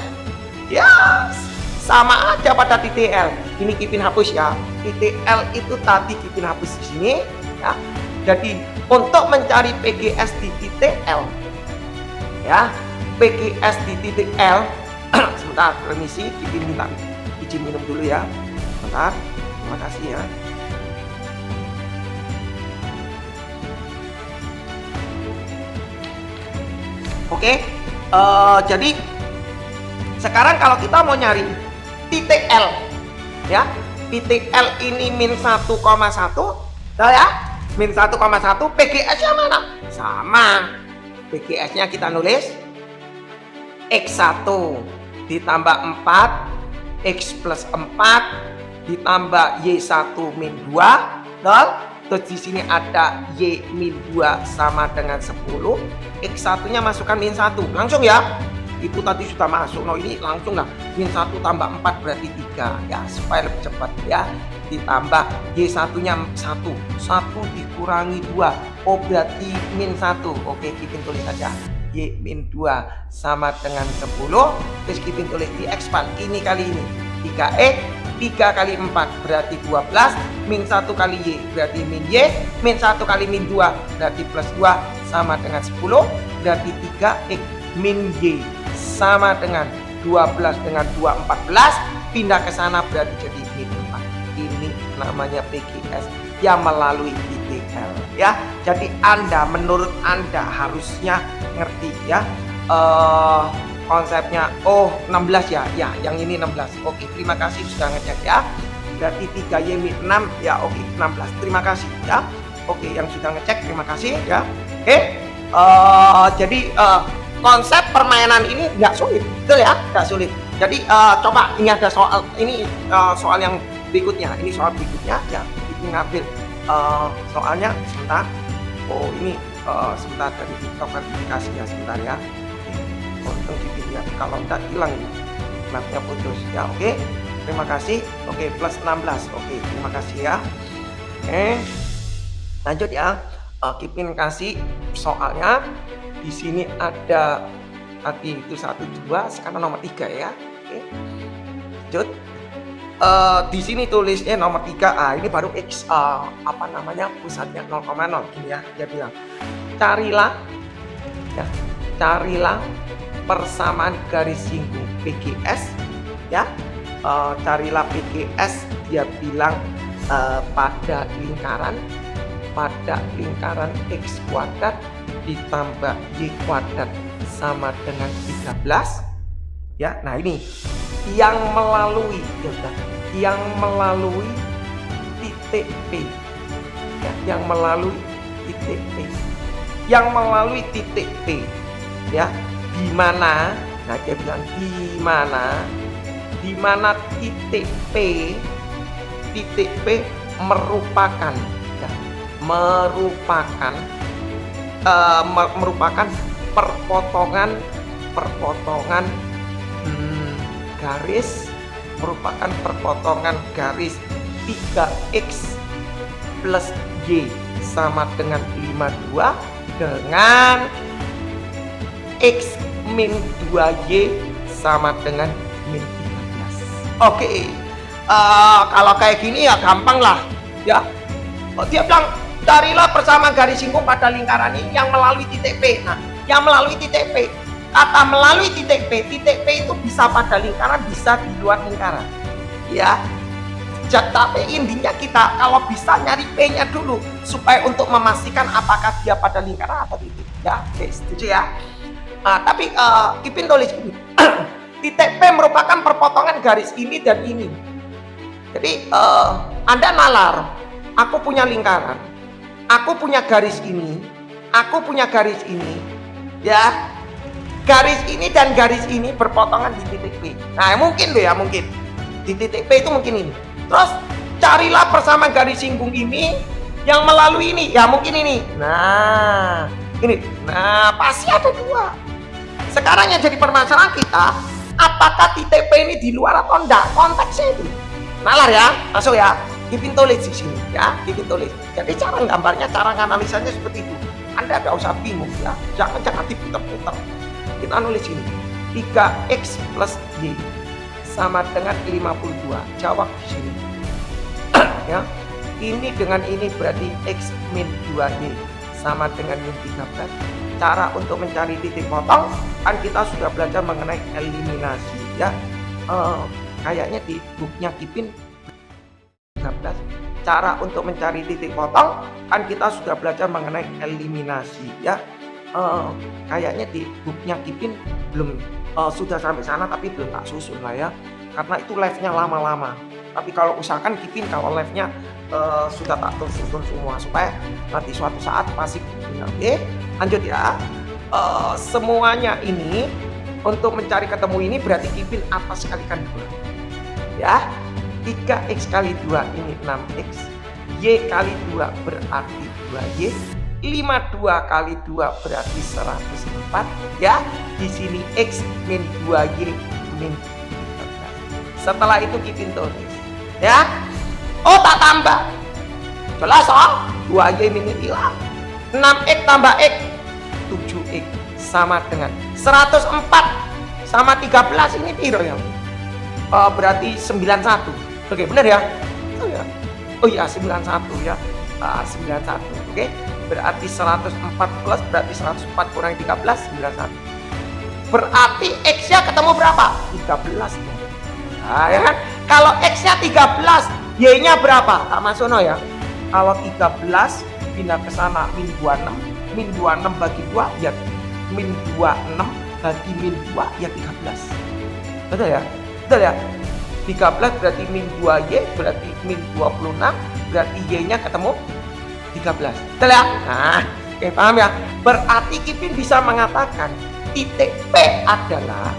Ya, sama aja pada titik L. Ini Kipin hapus ya. Titik L itu tadi Kipin hapus di sini ya. Jadi untuk mencari PGS di titik L ya, PGS di titik L sebentar. Sebentar, permisi, Kipin minta izin minum dulu ya. Sebentar, terima kasih ya. Oke, jadi sekarang kalau kita mau nyari titik L, ya, titik L ini min 1,1, nah ya, min 1,1, PGS-nya mana? Sama, PGS-nya kita nulis X1 ditambah 4, X plus 4 ditambah Y1 min 2, terus di sini ada Y min 2 sama dengan 10, X1-nya masukkan min 1, langsung ya. Itu tadi sudah masuk, ini langsung lah, min 1 tambah 4 berarti 3 ya, supaya lebih cepat ya. Ditambah Y1-nya 1 dikurangi 2, oh berarti min 1. Oke, Kipin tulis saja Y min 2 sama dengan 10, terus Kipin tulis di expand ini kali ini 3X, 3 kali 4 berarti 12, min 1 kali Y berarti min Y, min 1 kali min 2 berarti plus 2 sama dengan 10, berarti 3X min Y sama dengan 12 dengan 2, 14, pindah ke sana berarti jadi min 4. Ini namanya PGS yang melalui titik L ya. Jadi menurut Anda harusnya ngerti ya konsepnya. Oh 16 ya, yang ini 16. Oke, terima kasih sudah ngecek ya. Berarti 3Y min 6 ya. Oke, 16, terima kasih ya. Oke, yang sudah ngecek terima kasih ya. Oke, jadi konsep permainan ini nggak sulit, betul ya, nggak sulit. Jadi coba ini ada soal ini, soal yang berikutnya. Ini soal berikutnya ya. Kita ngambil soalnya sebentar. Oh ini sebentar dari verifikasi ya, sebentar ya. Untung ya, kalau tidak hilang ini mapnya putus ya. Oke, terima kasih. Oke, plus 16. Oke, terima kasih ya. Oke, lanjut ya. Kipin kasih soalnya. Di sini ada tadi itu 1, 2, sekarang nomor 3 ya. Oke, lanjut. Di sini tulisnya nomor 3. Ini baru X apa namanya, pusatnya 0,0 gini ya. Dia bilang carilah persamaan garis singgung PGS ya. Carilah PGS, dia bilang pada lingkaran X kuadrat ditambah Y kuadrat sama dengan 13 ya. Nah ini yang melalui titik P ya, yang melalui titik P ya, di mana, nah dia bilang di mana titik P merupakan perpotongan garis 3X plus Y sama dengan 52 dengan X min 2Y sama dengan min 13. Oke, kalau kayak gini ya gampang lah ya. Dia bilang carilah persamaan garis singgung pada lingkaran ini yang melalui titik P. Nah, yang melalui titik P, kata melalui titik P itu bisa pada lingkaran, bisa di luar lingkaran ya. Tapi intinya kita kalau bisa nyari P-nya dulu supaya untuk memastikan apakah dia pada lingkaran atau tidak ya. Oke, setuju ya. Tapi Kipin tulis ini titik P merupakan perpotongan garis ini dan ini. Jadi Anda nalar, aku punya lingkaran, aku punya garis ini, aku punya garis ini ya. Garis ini dan garis ini berpotongan di titik P. Nah mungkin loh ya, mungkin di titik P itu mungkin ini. Terus carilah persamaan garis singgung ini yang melalui ini ya, mungkin ini. Nah ini, nah pasti ada dua. Sekarang yang jadi permasalahan kita, apakah titik P ini di luar atau enggak, konteksnya itu. Nalar ya, masuk ya. Kipin tulis di sini ya, Kipin tulis. Jadi cara gambarnya, cara analisanya seperti itu. Anda tidak usah bingung ya, jangan diputar-putar. Kita nulis ini 3X plus Y sama dengan 52. Jawab di sini ya. Ini dengan ini berarti X min 2Y sama dengan min 13. Cara untuk mencari titik potong kan kita sudah belajar mengenai eliminasi ya. Kayaknya di booknya Kipin 13 cara untuk mencari titik potong, kan kita sudah belajar mengenai eliminasi ya. Kayaknya di booknya Kipin belum sudah sampai sana, tapi belum tak susun lah ya, karena itu live-nya lama-lama. Tapi kalau usahakan Kipin kalau live-nya sudah tak tersusun semua, supaya nanti suatu saat masih punya. Oke, lanjut ya. Semuanya ini untuk mencari ketemu ini berarti Kipin atas kalikan 2 ya. 3x kali 2 ini 6x, y kali 2 berarti 2y, 52 kali 2 berarti 104 ya. Di sini x min 2y min 13. Setelah itu Kipin tulis ya. Oh, tak tambah, jelas 2y min hilang, 6x tambah x 7x sama dengan 104 sama 13 ini piro ya? Berarti 91. Oke, benar ya? Oh ya, 91 ya. 91. Oke. Berarti 104 plus berarti 104 kurang 13 91. Berarti x-nya ketemu berapa? 13. Nah, ya kan? Kalau x-nya 13, y-nya berapa? Pak Masono ya. Kalau 13 pindah ke sana min 26, min 26 bagi 2 ya min 26 bagi min 2 ya 13. Betul ya? Betul ya? 13 berarti min 2y berarti min 26, berarti y-nya ketemu 13. Betul ya? Nah, oke, paham ya? Berarti Kipin bisa mengatakan titik P adalah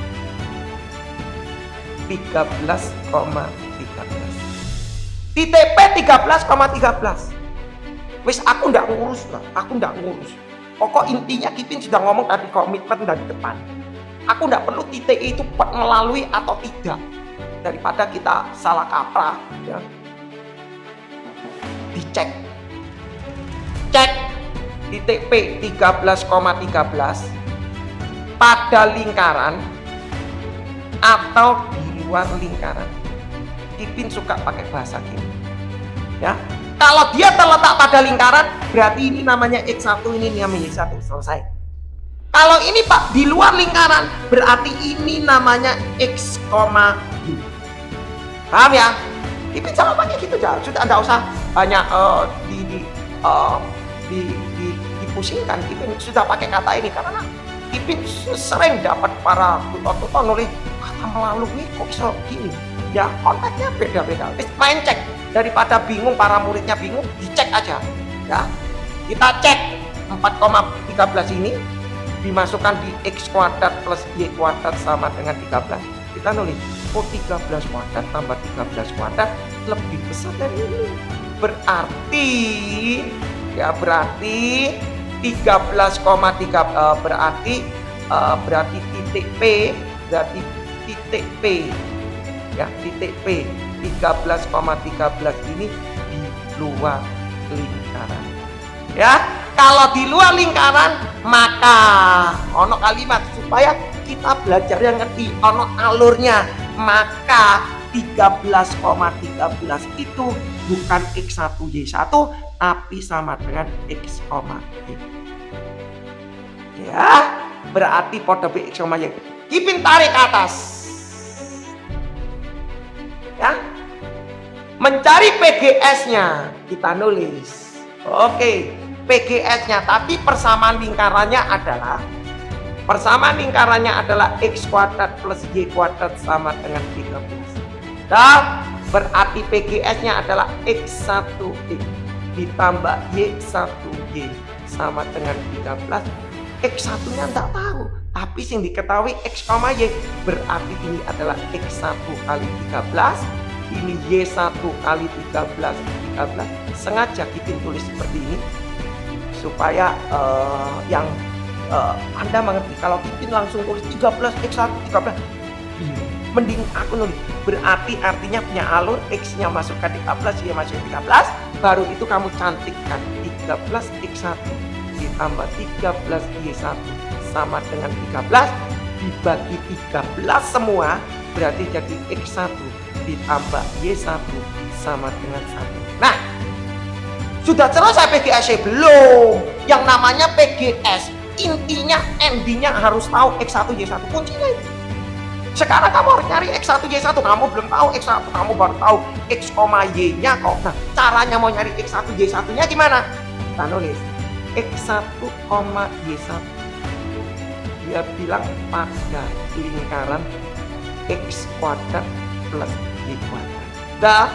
13,13. Titik P 13,13. Wis aku ndak ngurus lah, aku ndak ngurus. Pokok intinya Kipin sudah ngomong tadi, komitmen dari depan. Aku ndak perlu titik itu melalui atau tidak, daripada kita salah kaprah ya. Dicek, cek titik P 13,13 pada lingkaran atau di luar lingkaran. Kipin suka pakai bahasa gini ya. Kalau dia terletak pada lingkaran, berarti ini namanya X1, ini namanya Y1, selesai. Kalau ini Pak di luar lingkaran, berarti ini namanya X, Y. Paham ya? Kipin sama pakai gitu aja, sudah tidak usah banyak dipusingkan. Kipin sudah pakai kata ini karena Kipin sering dapat para tutor-tutor nulis kata melalui kok bisa gini. Ya konteksnya beda-beda. Main cek, daripada bingung, para muridnya bingung, dicek aja ya. Kita cek 4,13 ini dimasukkan di x kuadrat plus y kuadrat sama dengan 13. Kita nulis oh 13 kuadrat tambah 13 kuadrat lebih besar dari ini, berarti ya berarti 13,3 berarti titik P, berarti titik P ya, titik P 13,13 ini di luar lingkaran ya. Kalau di luar lingkaran, maka ono kalimat supaya kita belajar yang ngerti, ono alurnya, maka 13,13 itu bukan X1 Y1 tapi sama dengan X, Y ya, berarti pada B X, Y. Kipin tarik ke atas ya, mencari PGS-nya kita nulis. Oke, PGS-nya, tapi persamaan lingkarannya adalah X kuadrat plus Y kuadrat sama dengan 13. Dan berarti PGS-nya adalah X1X ditambah Y1Y sama dengan 13. X1-nya enggak tahu, tapi yang diketahui X, Y, berarti ini adalah X1 kali 13, ini Y1 kali 13. Sengaja Kipin tulis seperti ini supaya Anda mengerti. Kalau Kipin langsung tulis 13 X1 13, mending aku nulis berarti artinya punya alur, X-nya masukkan 13, Y masukkan 13, baru itu kamu cantikkan 13 X1 ditambah 13 Y1 sama dengan 13 dibagi 13 semua, berarti jadi X1 ditambah Y1 sama dengan 1. Nah, sudah selesai PGS? Belum. Yang namanya PGS intinya, endingnya harus tahu X1 Y1, kuncinya itu. Sekarang kamu harus nyari X1 Y1. Kamu belum tahu X1, kamu baru tahu X, Y nya kok. Nah, caranya mau nyari X1 Y1 nya gimana? Kita nulis X1, Y1. Dia bilang pada lingkaran X kuadrat plus Y kuadrat. Dah,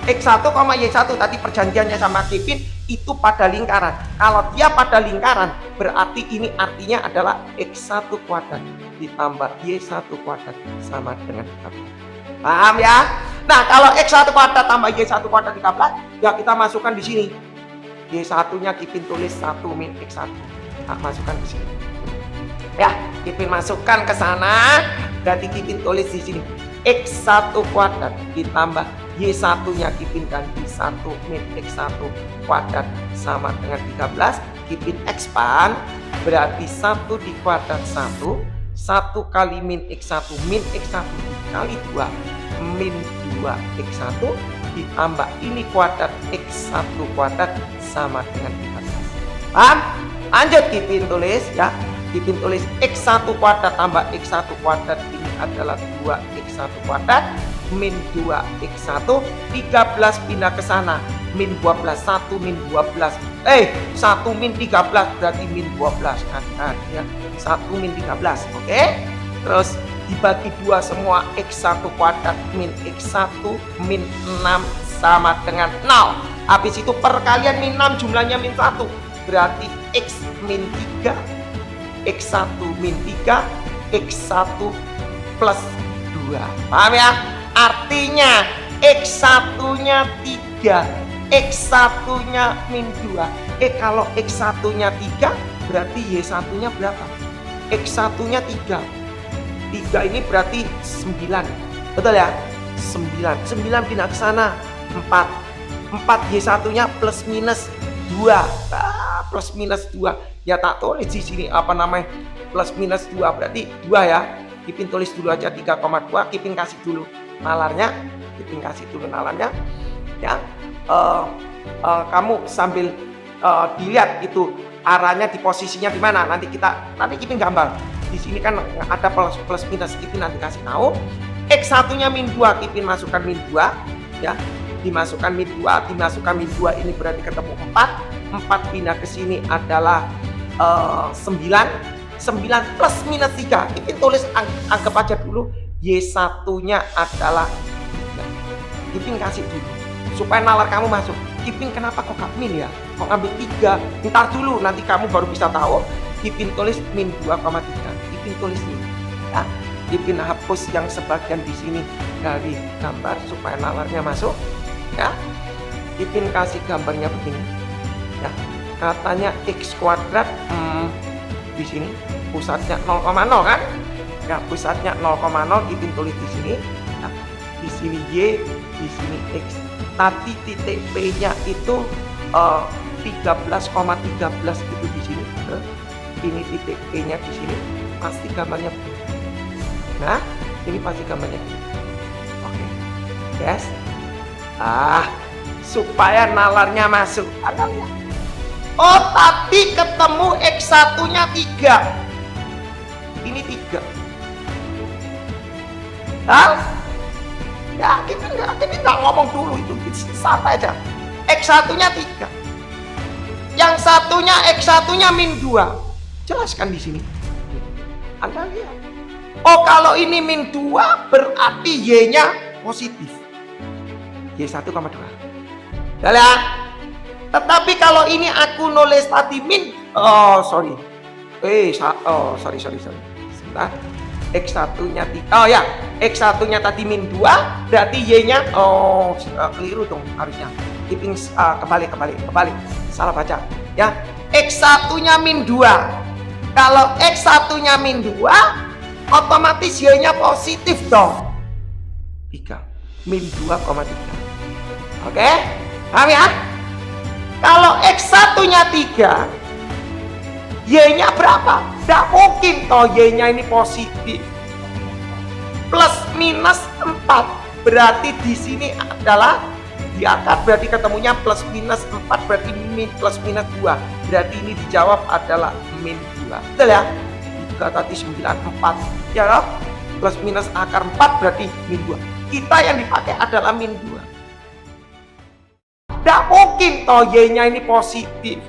X1, Y1 tadi perjanjiannya sama Kevin itu pada lingkaran. Kalau dia pada lingkaran, berarti ini artinya adalah X1 kuadrat ditambah Y1 kuadrat sama dengan 13. Paham ya? Nah, kalau X1 kuadrat tambah Y1 kuadrat 13, ya kita masukkan di sini. Y1-nya Kevin tulis 1 min X1. Nah, masukkan di sini. Ya, Kevin masukkan ke sana. Berarti Kevin tulis di sini X1 kuadrat ditambah Y1-nya Kevin ganti 1 min X1 kuadrat sama dengan 13. Kevin expand, berarti 1 dikuadrat 1 kali min X1 dikali 2 min 2 X1 ditambah ini kuadrat X1 kuadrat sama dengan 13. Paham? Lanjut Kevin tulis ya. Kevin tulis X1 kuadrat tambah X1 kuadrat ini adalah 2X1 kuadrat min 2X1, 13 pindah ke sana, min 12, 1 min 12, 1 min 13 berarti min 12 kan ya, 1 min 13, oke? Terus dibagi 2 semua, X1 kuadrat min X1 min 6 sama dengan 0. Habis itu perkalian min 6 jumlahnya min 1, berarti X min 3, X1 min 3, X1 plus 2. Paham ya? Artinya X1-nya 3, X1-nya min 2. Kalau X1-nya 3, berarti Y1-nya berapa? X1-nya 3. 3 ini berarti 9. Betul ya? 9 pindah ke sana, 4 Y1-nya plus minus 2. Plus minus 2. Ya tak tulis di sini apa namanya? Plus minus 2 berarti 2 ya. Kipin tulis dulu aja 3,2. Kipin kasih dulu nalarnya, ya. Kamu sambil dilihat itu arahnya di posisinya di mana. Nanti Kipin gambar. Di sini kan ada plus minus, Kipin nanti kasih tahu. X1-nya min 2, Kipin masukkan min 2 ya. Dimasukkan min 2 ini berarti ketemu 4 pindah ke sini adalah 9 plus minus 3. Kipin tulis anggap aja dulu Y1-nya adalah 3. Kipin kasih dulu supaya nalar kamu masuk. Kipin kenapa kok gak min ya? Kok ngambil 3? Ntar dulu, nanti kamu baru bisa tahu. Kipin tulis min 2,3. Kipin tulis ini ya. Kipin hapus yang sebagian di sini dari gambar supaya nalarnya masuk ya. Kipin kasih gambarnya begini ya. Katanya X kuadrat di sini pusatnya 0,0 kan? Ya, pusatnya 0,0, Kipin tulis di sini. Nah, di sini Y, di sini X. Tadi titik P-nya itu 13,13 itu di sini. Ini titik P-nya di sini. Pasti gambarnya begini. Nah, ini pasti gambarnya begini. Oke. Yes. Supaya nalarnya masuk. Ada lihat. Oh, tadi ketemu X1-nya 3. Ini 3. Ya, kita nggak ngomong dulu itu, santai aja. X1-nya 3. Yang satunya X1-nya min 2. Jelaskan di sini. Anda lihat. Oh, kalau ini min 2 berarti Y-nya positif. Y1,2. Ya lihat. Tetapi kalau ini aku nulis tadi min, sorry. Sorry. Sebentar. X1-nya 3. Ya, X1-nya tadi min 2, berarti Y-nya keliru dong harusnya. Kipin kembali. Salah baca. Ya, X1-nya min 2. Kalau X1-nya min 2, otomatis Y-nya positif dong. 3. Min 2,3. Oke? Paham ya? Kalau X1-nya 3, Y-nya berapa? Tidak mungkin toh Y-nya ini positif. Plus minus 4. Berarti di sini adalah diangkat, berarti ketemunya plus minus 4, berarti plus minus 2. Berarti ini dijawab adalah min 2. Betul ya? 3 tadi 9, 4. Ya loh? plus minus akar 4 berarti min 2. Kita yang dipakai adalah min 2. Tidak mungkin toh Y-nya ini positif.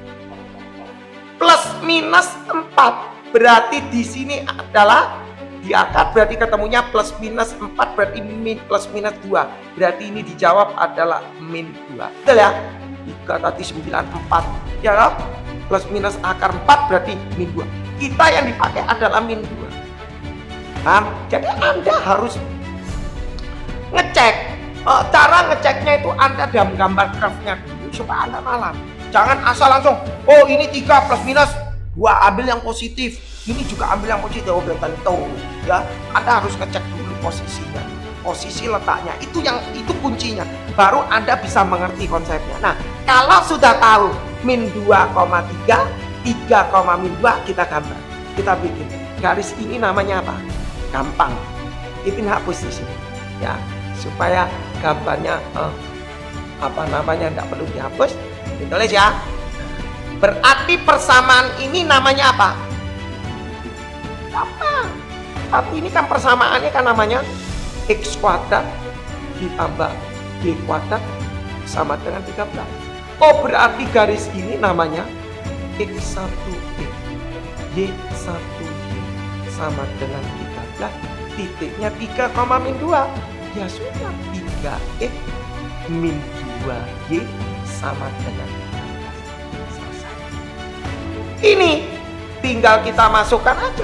Plus minus 4 berarti di sini adalah di akar, berarti ketemunya plus minus 4 berarti min plus minus 2. Berarti ini dijawab adalah min 2. Betul ya? 3 tadi 94. Ya loh? Plus minus akar 4 berarti min 2. Kita yang dipakai adalah min 2. Paham? Jadi Anda harus ngecek. Cara ngeceknya itu Anda dalam gambar grafnya dulu supaya Anda malam. Jangan asal langsung, oh ini 3 plus minus 2 ambil yang positif, ini juga ambil yang positif. Oh belum tentu ya. Anda harus ngecek dulu posisinya, posisi letaknya. Itu kuncinya. Baru Anda bisa mengerti konsepnya. Nah, kalau sudah tahu min 2,3, 3, min 2 kita gambar. Kita bikin. Garis ini namanya apa? Gampang. Ipin hapus di sini. Ya. Supaya gambarnya tidak perlu dihapus, ditulis ya. Berarti persamaan ini namanya apa? Gampang. Tapi ini kan persamaannya kan namanya x kuadrat ditambah y kuadrat sama dengan 13. Oh berarti garis ini namanya x1 y1 sama dengan 13, titiknya 3, min 2. Ya sudah, 3x min 2y sama dengan 13. Selesai. Ini tinggal kita masukkan aja.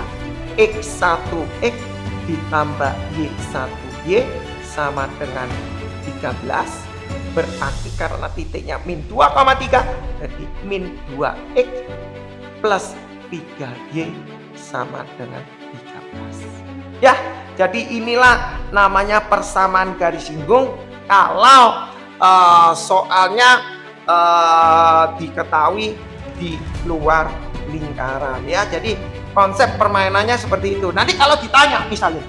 X1x ditambah y1y sama dengan 13. Berarti karena titiknya min 2,3, jadi min 2x plus 3y sama dengan 13. Ya. Jadi inilah namanya persamaan garis singgung kalau soalnya diketahui di luar lingkaran ya. Jadi konsep permainannya seperti itu. Nanti kalau ditanya misalnya,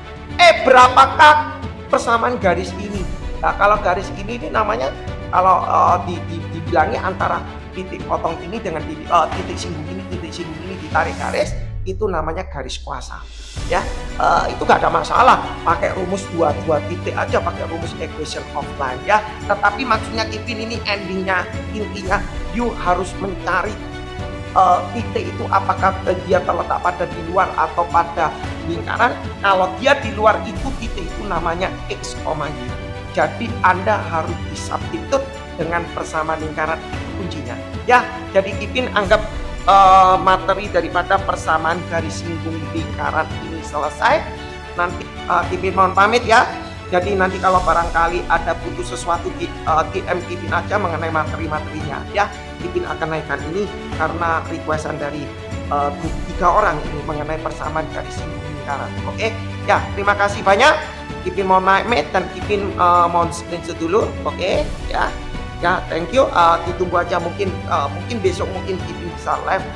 berapakah persamaan garis ini? Nah, kalau garis ini namanya kalau dibilangi antara titik potong ini dengan titik singgung ini ditarik garis, itu namanya garis kuasa. Ya, itu gak ada masalah pakai rumus dua titik aja, pakai rumus equation of line ya. Tetapi maksudnya Ipin ini intinya you harus mencari titik itu apakah dia terletak pada di luar atau pada lingkaran. Kalau dia di luar itu titik itu namanya x, y. Jadi Anda harus disubstitute dengan persamaan lingkaran, itu kuncinya ya. Jadi Ipin anggap materi daripada persamaan garis singgung lingkaran ini selesai. Nanti Ipin mohon pamit ya. Jadi nanti kalau barangkali ada butuh sesuatu DM Ipin aja mengenai materi-materinya ya. Ipin akan naikkan ini karena requestan dari 3 orang ini mengenai persamaan garis singgung lingkaran. Oke ya, terima kasih banyak. Ipin mohon pamit dan Ipin mohon screenshot dulu. Oke ya. Ya, thank you. Ditunggu aja mungkin besok mungkin Ipin bisa live.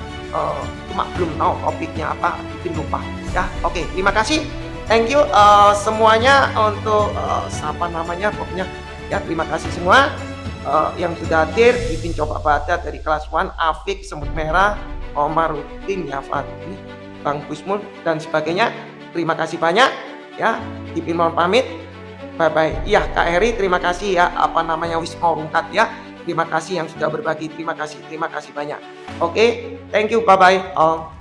Cuma belum tahu topiknya apa, Ipin lupa. Ya, oke. Terima kasih. Thank you semuanya untuk pokoknya. Ya, terima kasih semua yang sudah hadir. Ipin coba baca dari kelas 1, Afik, Semut Merah, Omar Rutin, ya Fadli, Bang Gusmun dan sebagainya. Terima kasih banyak. Ya, Ipin mohon pamit. Bye-bye. Iya Kak Heri, terima kasih ya. Wisma Rungkat ya. Terima kasih yang sudah berbagi. Terima kasih banyak. Oke, thank you. Bye-bye all.